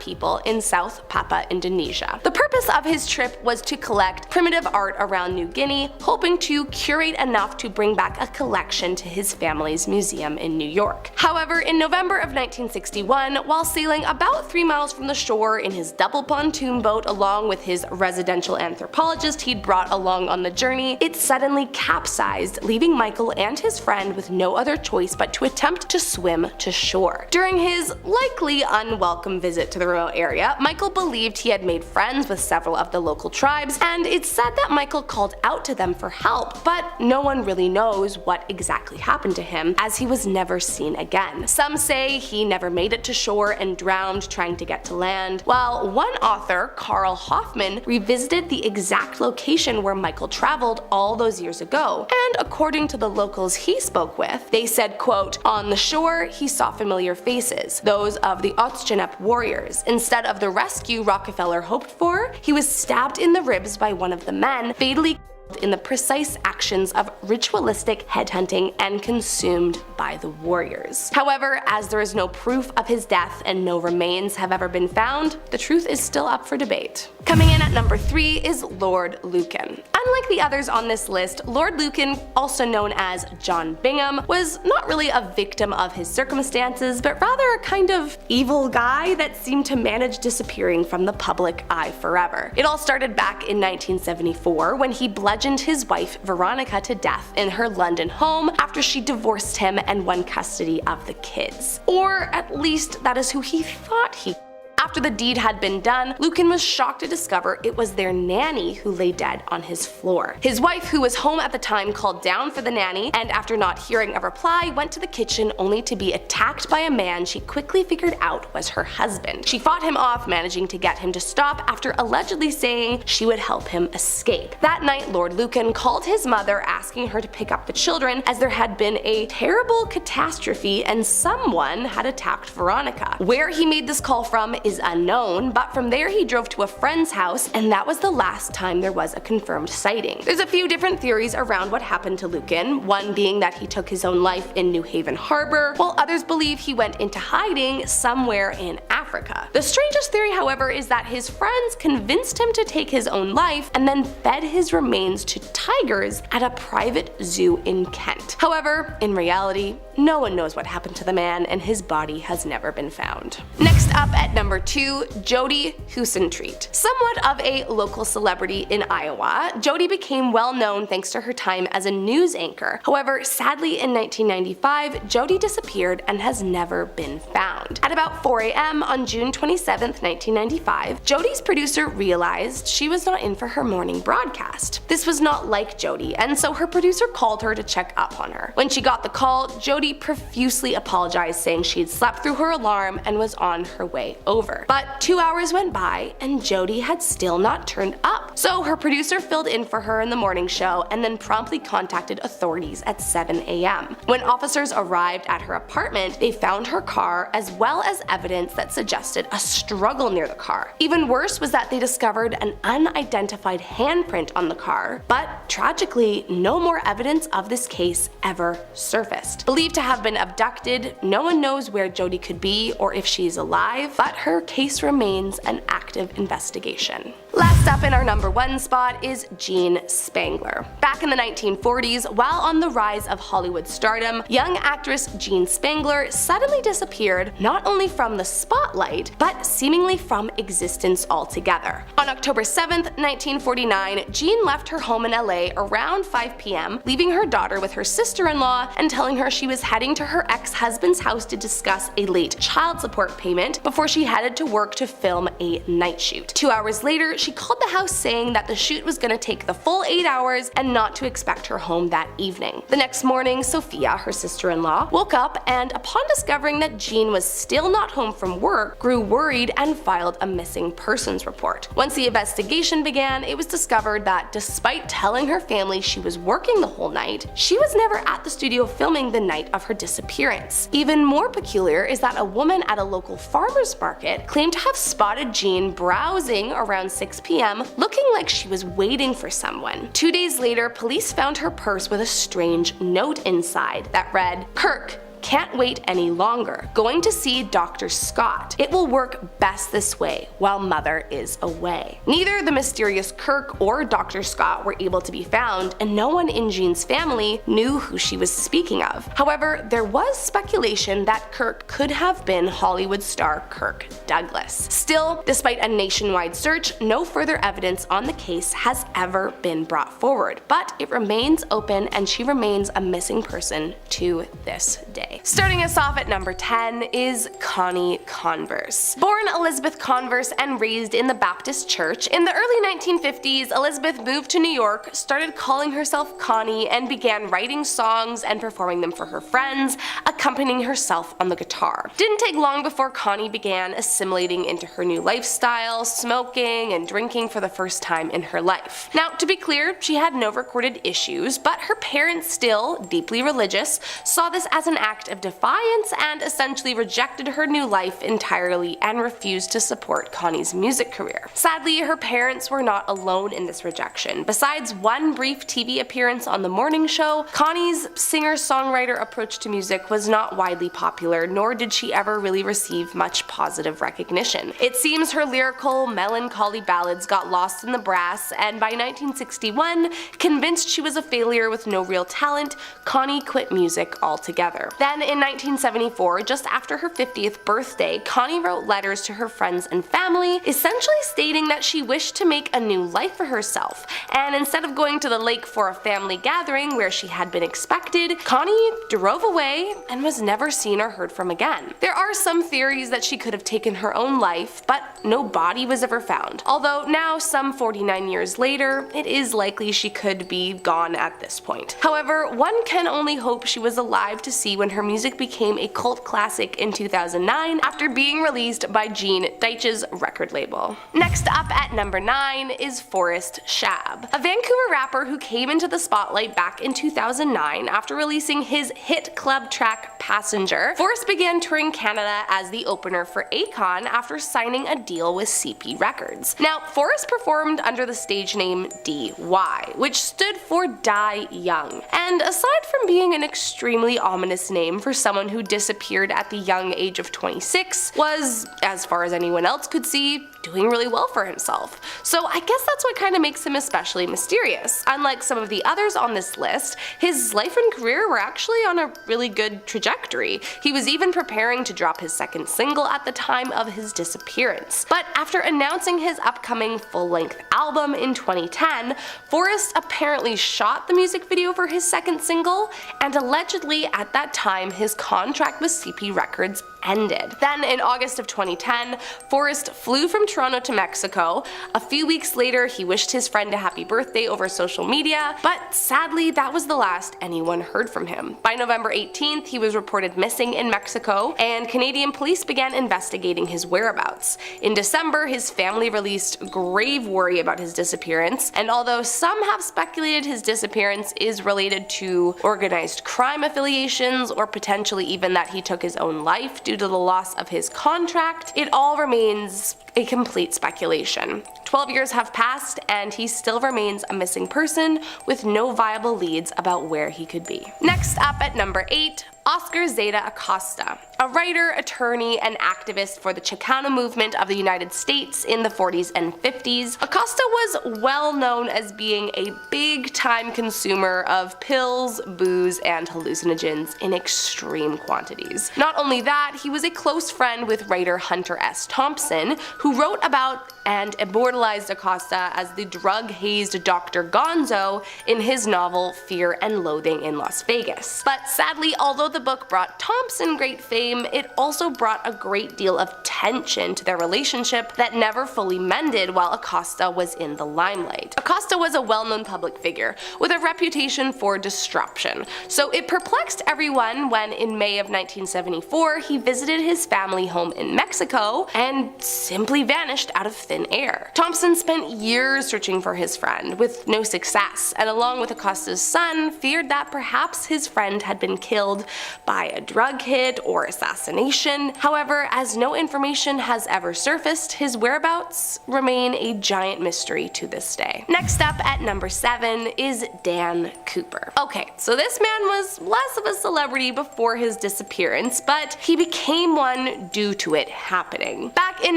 people in South Papua, Indonesia. The purpose of his trip was to collect primitive art around New Guinea, hoping to curate enough to bring back a collection to his family's museum in New York. However, in November of 1961, while sailing about 3 miles from the shore in his double pontoon boat along with his residential anthropologist he'd brought along on the journey, it suddenly capsized, leaving Michael and his friend with no other choice but to attempt to swim to shore. During his likely unwelcome visit to the remote area, Michael believed he had made friends with several of the local tribes, and it's said that Michael called out to them for help, but no one really knows what exactly happened to him, as he was never seen again. Some say he never made it to shore and drowned trying to get to land, while one author, Carl Hoffman, revisited the exact location where Michael traveled all those years ago, and according to the locals he spoke with, they said, quote, "On the shore, he saw familiar faces, those of the Otjanap warriors. Instead of the rescue Rockefeller hoped for, he was stabbed in the ribs by one of the men, fatally in the precise actions of ritualistic headhunting and consumed by the warriors." However, as there is no proof of his death and no remains have ever been found, the truth is still up for debate. Coming in at number 3 is Lord Lucan. Unlike the others on this list, Lord Lucan, also known as John Bingham, was not really a victim of his circumstances, but rather a kind of evil guy that seemed to manage disappearing from the public eye forever. It all started back in 1974 when he bludgeoned his wife Veronica to death in her London home after she divorced him and won custody of the kids. Or at least that is who he thought he After the deed had been done, Lucan was shocked to discover it was their nanny who lay dead on his floor. His wife, who was home at the time, called down for the nanny, and after not hearing a reply, went to the kitchen only to be attacked by a man she quickly figured out was her husband. She fought him off, managing to get him to stop after allegedly saying she would help him escape. That night, Lord Lucan called his mother, asking her to pick up the children as there had been a terrible catastrophe and someone had attacked Veronica. Where he made this call from is unknown, but from there he drove to a friend's house, and that was the last time there was a confirmed sighting. There's a few different theories around what happened to Lucan, one being that he took his own life in New Haven Harbor, while others believe he went into hiding somewhere in Africa. The strangest theory, however, is that his friends convinced him to take his own life and then fed his remains to tigers at a private zoo in Kent. However, in reality, no one knows what happened to the man, and his body has never been found. Next up at number 2, Jody Husentreat. Somewhat of a local celebrity in Iowa, Jody became well known thanks to her time as a news anchor. However, sadly in 1995, Jody disappeared and has never been found. At about 4 a.m. on June 27, 1995, Jody's producer realized she was not in for her morning broadcast. This was not like Jody, and so her producer called her to check up on her. When she got the call, Jody profusely apologized, saying she had slept through her alarm and was on her way over. But 2 hours went by and Jody had still not turned up. So her producer filled in for her in the morning show and then promptly contacted authorities at 7 a.m. When officers arrived at her apartment, they found her car as well as evidence that suggested a struggle near the car. Even worse was that they discovered an unidentified handprint on the car, but tragically, no more evidence of this case ever surfaced. Believed to have been abducted, no one knows where Jody could be or if she's alive, but her case remains an active investigation. Last up in our number 1 spot is Jean Spangler. Back in the 1940s, while on the rise of Hollywood stardom, young actress Jean Spangler suddenly disappeared not only from the spotlight, but seemingly from existence altogether. On October 7th, 1949, Jean left her home in LA around 5 p.m., leaving her daughter with her sister-in-law and telling her she was heading to her ex-husband's house to discuss a late child support payment before she headed to work to film a night shoot. 2 hours later, she called the house saying that the shoot was going to take the full 8 hours and not to expect her home that evening. The next morning, Sophia, her sister-in-law, woke up and upon discovering that Jean was still not home from work, grew worried and filed a missing persons report. Once the investigation began, it was discovered that despite telling her family she was working the whole night, she was never at the studio filming the night of her disappearance. Even more peculiar is that a woman at a local farmer's market claimed to have spotted Jean browsing around 6 p.m. looking like she was waiting for someone. 2 days later, police found her purse with a strange note inside that read, "Kirk, can't wait any longer. Going to see Dr. Scott. It will work best this way while mother is away." Neither the mysterious Kirk or Dr. Scott were able to be found, and no one in Jean's family knew who she was speaking of. However, there was speculation that Kirk could have been Hollywood star Kirk Douglas. Still, despite a nationwide search, no further evidence on the case has ever been brought forward, but it remains open and she remains a missing person to this day. Starting us off at number 10 is Connie Converse. Born Elizabeth Converse and raised in the Baptist Church, in the early 1950s, Elizabeth moved to New York, started calling herself Connie, and began writing songs and performing them for her friends, accompanying herself on the guitar. Didn't take long before Connie began assimilating into her new lifestyle, smoking and drinking for the first time in her life. Now, to be clear, she had no recorded issues, but her parents, still deeply religious, saw this as an act of defiance and essentially rejected her new life entirely and refused to support Connie's music career. Sadly, her parents were not alone in this rejection. Besides one brief TV appearance on the morning show, Connie's singer-songwriter approach to music was not widely popular, nor did she ever really receive much positive recognition. It seems her lyrical, melancholy ballads got lost in the brass, and by 1961, convinced she was a failure with no real talent, Connie quit music altogether. Then, Then in 1974, just after her 50th birthday, Connie wrote letters to her friends and family, essentially stating that she wished to make a new life for herself, and instead of going to the lake for a family gathering where she had been expected, Connie drove away and was never seen or heard from again. There are some theories that she could have taken her own life, but no body was ever found. Although now, some 49 years later, it is likely she could be gone at this point. However, one can only hope she was alive to see when her music became a cult classic in 2009 after being released by Gene Deitch's record label. Next up at number 9 is Forrest Shab, a Vancouver rapper who came into the spotlight back in 2009 after releasing his hit club track Passenger. Forrest began touring Canada as the opener for Akon after signing a deal with CP Records. Now, Forrest performed under the stage name DY, which stood for Die Young, and aside from being an extremely ominous name for someone who disappeared at the young age of 26, was, as far as anyone else could see, doing really well for himself. So I guess that's what kind of makes him especially mysterious. Unlike some of the others on this list, his life and career were actually on a really good trajectory. He was even preparing to drop his second single at the time of his disappearance. But after announcing his upcoming full-length album in 2010, Forrest apparently shot the music video for his second single, and allegedly at that time his contract with CP Records ended. Then in August of 2010, Forrest flew from Toronto to Mexico. A few weeks later, he wished his friend a happy birthday over social media, but sadly that was the last anyone heard from him. By November 18th, he was reported missing in Mexico, and Canadian police began investigating his whereabouts. In December, his family released grave worry about his disappearance, and although some have speculated his disappearance is related to organized crime affiliations or potentially even that he took his own life due to the loss of his contract, it all remains a complete speculation. 12 years have passed and he still remains a missing person with no viable leads about where he could be. Next up at number 8, Oscar Zeta Acosta, a writer, attorney, and activist for the Chicano movement of the United States in the 40s and 50s. Acosta was well known as being a big-time consumer of pills, booze, and hallucinogens in extreme quantities. Not only that, he was a close friend with writer Hunter S. Thompson, who wrote about and immortalized Acosta as the drug-hazed Dr. Gonzo in his novel Fear and Loathing in Las Vegas. But sadly, although the book brought Thompson great fame, it also brought a great deal of tension to their relationship that never fully mended while Acosta was in the limelight. Acosta was a well-known public figure with a reputation for disruption, so it perplexed everyone when in May of 1974 he visited his family home in Mexico and simply vanished out of thin air. Thompson spent years searching for his friend with no success, and along with Acosta's son, feared that perhaps his friend had been killed by a drug hit or assassination. However, as no information has ever surfaced, his whereabouts remain a giant mystery to this day. Next up at number 7 is Dan Cooper. Okay, so this man was less of a celebrity before his disappearance, but he became one due to it happening. Back in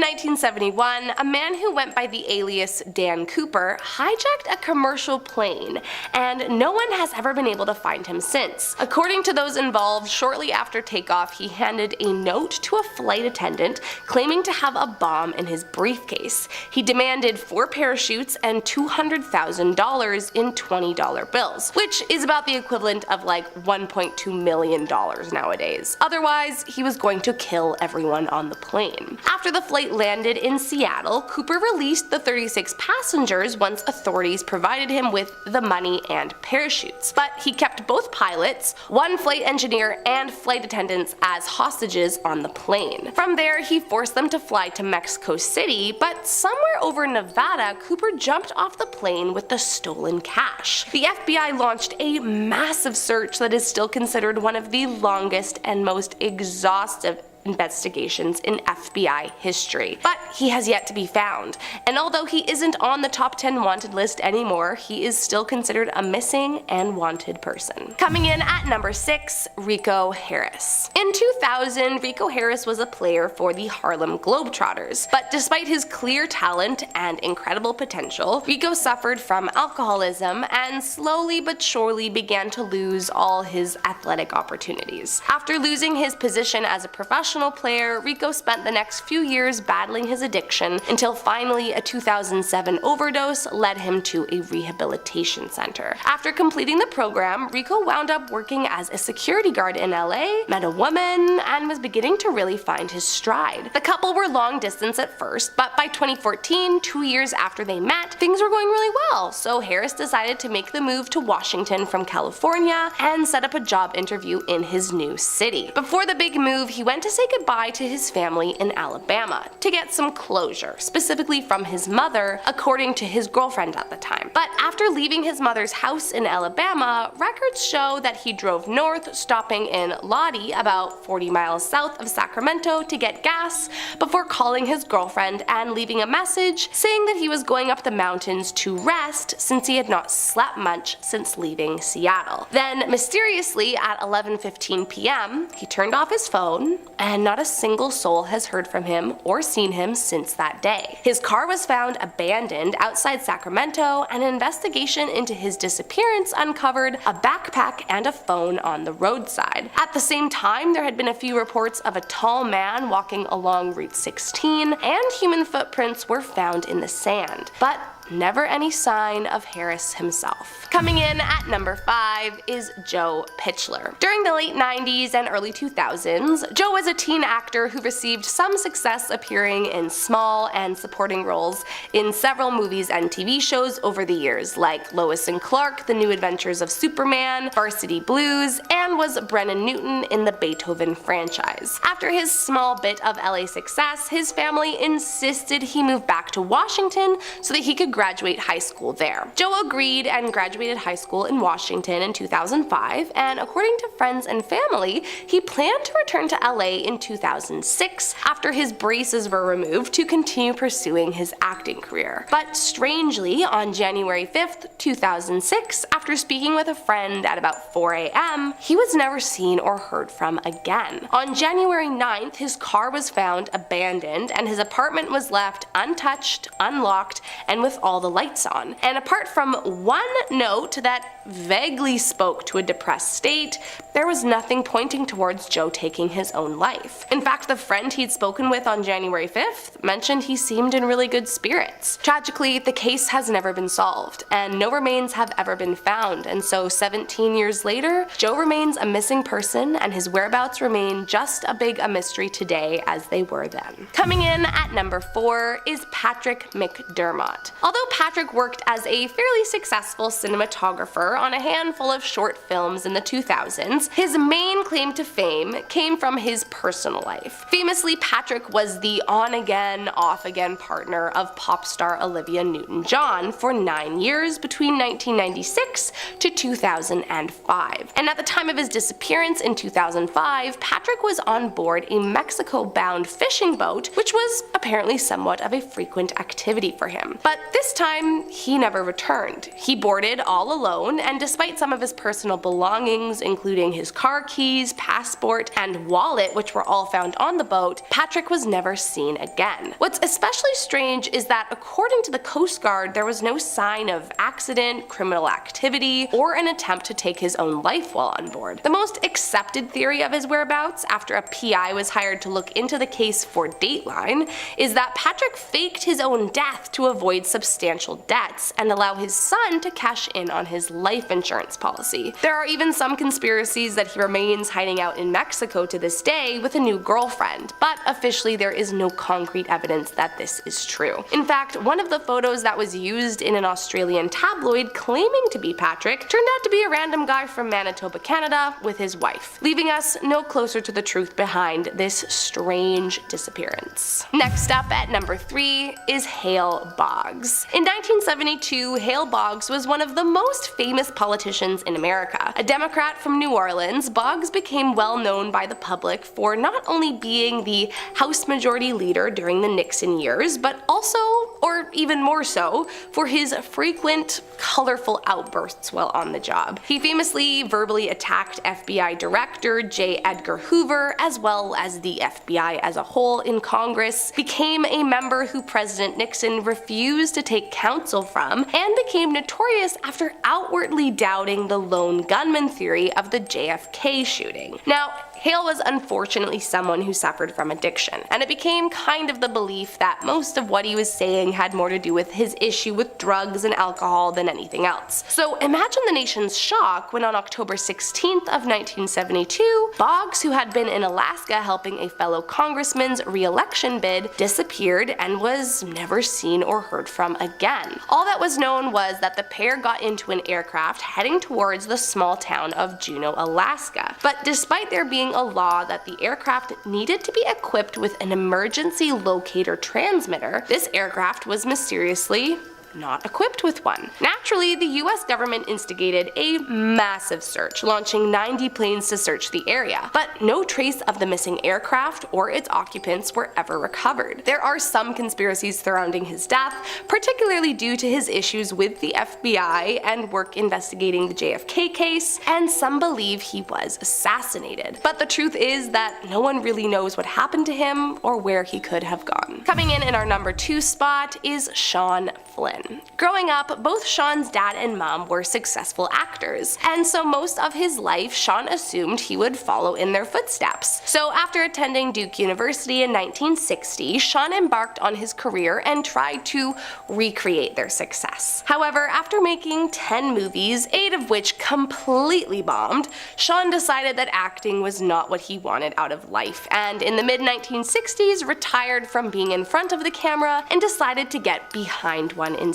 1971, a man who went by the alias Dan Cooper hijacked a commercial plane, and no one has ever been able to find him since. According to those involved, shortly after takeoff, he handed a note to a flight attendant claiming to have a bomb in his briefcase. He demanded 4 parachutes and $200,000 in $20 bills, which is about the equivalent of like $1.2 million nowadays. Otherwise, he was going to kill everyone on the plane. After the flight landed in Seattle, Cooper released the 36 passengers once authorities provided him with the money and parachutes. But he kept both pilots, one flight engineer, and flight attendants as hostages on the plane. From there, he forced them to fly to Mexico City, but somewhere over Nevada, Cooper jumped off the plane with the stolen cash. The FBI launched a massive search that is still considered one of the longest and most exhaustive investigations in FBI history. But he has yet to be found, and although he isn't on the top 10 wanted list anymore, he is still considered a missing and wanted person. Coming in at number 6, Rico Harris. In 2000, Rico Harris was a player for the Harlem Globetrotters, but despite his clear talent and incredible potential, Rico suffered from alcoholism and slowly but surely began to lose all his athletic opportunities. After losing his position as a professional player, Rico spent the next few years battling his addiction until finally a 2007 overdose led him to a rehabilitation center. After completing the program, Rico wound up working as a security guard in LA, met a woman, and was beginning to really find his stride. The couple were long distance at first, but by 2014, 2 years after they met, things were going really well, so Harris decided to make the move to Washington from California and set up a job interview in his new city. Before the big move, he went to say goodbye to his family in Alabama to get some closure, specifically from his mother, according to his girlfriend at the time. But after leaving his mother's house in Alabama, records show that he drove north, stopping in Lottie, about 40 miles south of Sacramento, to get gas, before calling his girlfriend and leaving a message saying that he was going up the mountains to rest since he had not slept much since leaving Seattle. Then, mysteriously, at 11:15 p.m., he turned off his phone, and not a single soul has heard from him or seen him since that day. His car was found abandoned outside Sacramento, and an investigation into his disappearance uncovered a backpack and a phone on the roadside. At the same time, there had been a few reports of a tall man walking along Route 16, and human footprints were found in the sand. But never any sign of Harris himself. Coming in at number 5 is Joe Pichler. During the late 90s and early 2000s, Joe was a teen actor who received some success appearing in small and supporting roles in several movies and TV shows over the years, like Lois and Clark, The New Adventures of Superman, Varsity Blues, and was Brennan Newton in the Beethoven franchise. After his small bit of LA success, his family insisted he move back to Washington so that he could graduate high school there. Joe agreed and graduated high school in Washington in 2005, and according to friends and family, he planned to return to LA in 2006 after his braces were removed to continue pursuing his acting career. But strangely, on January 5th, 2006, after speaking with a friend at about 4 a.m., he was never seen or heard from again. On January 9th, his car was found abandoned and his apartment was left untouched, unlocked, and with all the lights on. And apart from one note that vaguely spoke to a depressed state, there was nothing pointing towards Joe taking his own life. In fact, the friend he'd spoken with on January 5th mentioned he seemed in really good spirits. Tragically, the case has never been solved, and no remains have ever been found, and so 17 years later, Joe remains a missing person, and his whereabouts remain just as big a mystery today as they were then. Coming in at number 4 is Patrick McDermott. Although Patrick worked as a fairly successful cinematographer on a handful of short films in the 2000s, his main claim to fame came from his personal life. Famously, Patrick was the on-again, off-again partner of pop star Olivia Newton-John for 9 years between 1996 to 2005. And at the time of his disappearance in 2005, Patrick was on board a Mexico-bound fishing boat, which was apparently somewhat of a frequent activity for him. But this time, he never returned. He boarded all alone, and despite some of his personal belongings, including his car keys, passport, and wallet, which were all found on the boat, Patrick was never seen again. What's especially strange is that according to the Coast Guard, there was no sign of accident, criminal activity, or an attempt to take his own life while on board. The most accepted theory of his whereabouts, after a PI was hired to look into the case for Dateline, is that Patrick faked his own death to avoid substantial debts and allow his son to cash in on his life insurance policy. There are even some conspiracies that he remains hiding out in Mexico to this day with a new girlfriend, but officially there is no concrete evidence that this is true. In fact, one of the photos that was used in an Australian tabloid claiming to be Patrick turned out to be a random guy from Manitoba, Canada with his wife, leaving us no closer to the truth behind this strange disappearance. Next up at number 3 is Hale Boggs. In 1972, Hale Boggs was one of the most famous politicians in America, a Democrat from New Orleans Orleans, Boggs became well known by the public for not only being the House Majority Leader during the Nixon years, but also, or even more so, for his frequent, colorful outbursts while on the job. He famously verbally attacked FBI Director J. Edgar Hoover, as well as the FBI as a whole in Congress, became a member who President Nixon refused to take counsel from, and became notorious after outwardly doubting the lone gunman theory of the JFK shooting. Now, Hale was unfortunately someone who suffered from addiction, and it became kind of the belief that most of what he was saying had more to do with his issue with drugs and alcohol than anything else. So imagine the nation's shock when on October 16th of 1972, Boggs, who had been in Alaska helping a fellow congressman's re-election bid, disappeared and was never seen or heard from again. All that was known was that the pair got into an aircraft heading towards the small town of Juneau, Alaska. But despite there being a law that the aircraft needed to be equipped with an emergency locator transmitter, this aircraft was mysteriously not equipped with one. Naturally, the US government instigated a massive search, launching 90 planes to search the area, but no trace of the missing aircraft or its occupants were ever recovered. There are some conspiracies surrounding his death, particularly due to his issues with the FBI and work investigating the JFK case, and some believe he was assassinated. But the truth is that no one really knows what happened to him or where he could have gone. Coming in our number 2 spot is Sean Flynn. Growing up, both Sean's dad and mom were successful actors, and so most of his life Sean assumed he would follow in their footsteps. So after attending Duke University in 1960, Sean embarked on his career and tried to recreate their success. However, after making 10 movies, 8 of which completely bombed, Sean decided that acting was not what he wanted out of life, and in the mid-1960s retired from being in front of the camera and decided to get behind one instead.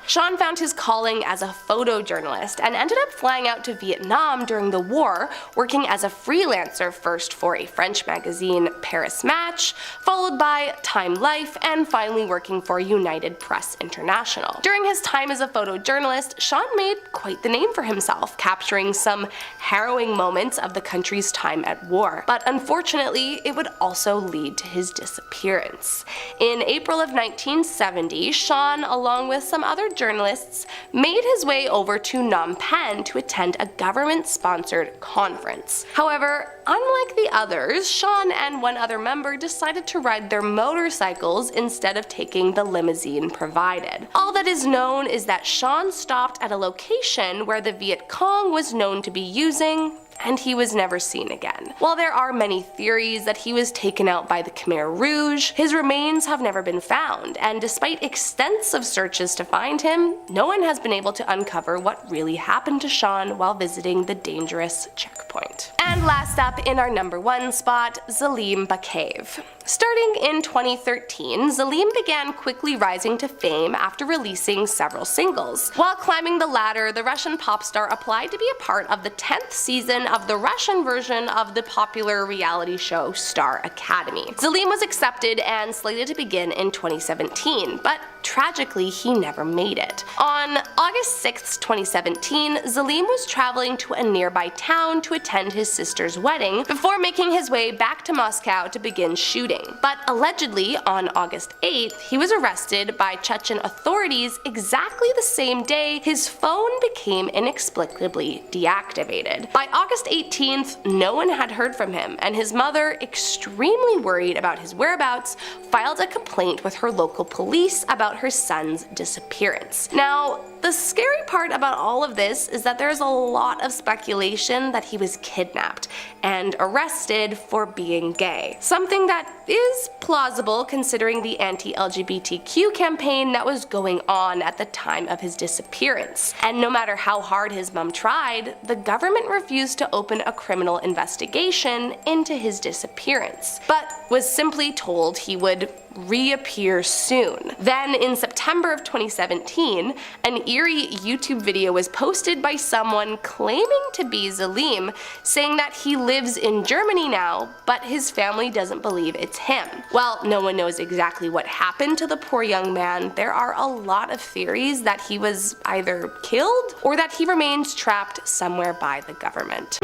Sean found his calling as a photojournalist and ended up flying out to Vietnam during the war, working as a freelancer first for a French magazine, Paris Match, followed by Time Life, and finally working for United Press International. During his time as a photojournalist, Sean made quite the name for himself, capturing some harrowing moments of the country's time at war. But unfortunately, it would also lead to his disappearance. In April of 1970, Sean, along with some other journalists, made his way over to Phnom Penh to attend a government-sponsored conference. However, unlike the others, Sean and one other member decided to ride their motorcycles instead of taking the limousine provided. All that is known is that Sean stopped at a location where the Viet Cong was known to be using, and he was never seen again. While there are many theories that he was taken out by the Khmer Rouge, his remains have never been found, and despite extensive searches to find him, no one has been able to uncover what really happened to Sean while visiting the dangerous checkpoint. And last up in our number 1 spot, Zelim Bakeyev. Starting in 2013, Zelim began quickly rising to fame after releasing several singles. While climbing the ladder, the Russian pop star applied to be a part of the 10th season of the Russian version of the popular reality show Star Academy. Zelim was accepted and slated to begin in 2017, but tragically he never made it. On August 6, 2017, Zelim was traveling to a nearby town to attend his sister's wedding before making his way back to Moscow to begin shooting. But allegedly, on August 8th, he was arrested by Chechen authorities exactly the same day his phone became inexplicably deactivated. By August 18th, no one had heard from him, and his mother, extremely worried about his whereabouts, filed a complaint with her local police about her son's disappearance. Now, the scary part about all of this is that there's a lot of speculation that he was kidnapped and arrested for being gay. Something that is plausible considering the anti-LGBTQ campaign that was going on at the time of his disappearance. And no matter how hard his mom tried, the government refused to open a criminal investigation into his disappearance, but was simply told he would reappear soon. Then in September September of 2017, an eerie YouTube video was posted by someone claiming to be Zalim, saying that he lives in Germany now, but his family doesn't believe it's him. While no one knows exactly what happened to the poor young man, there are a lot of theories that he was either killed or that he remains trapped somewhere by the government.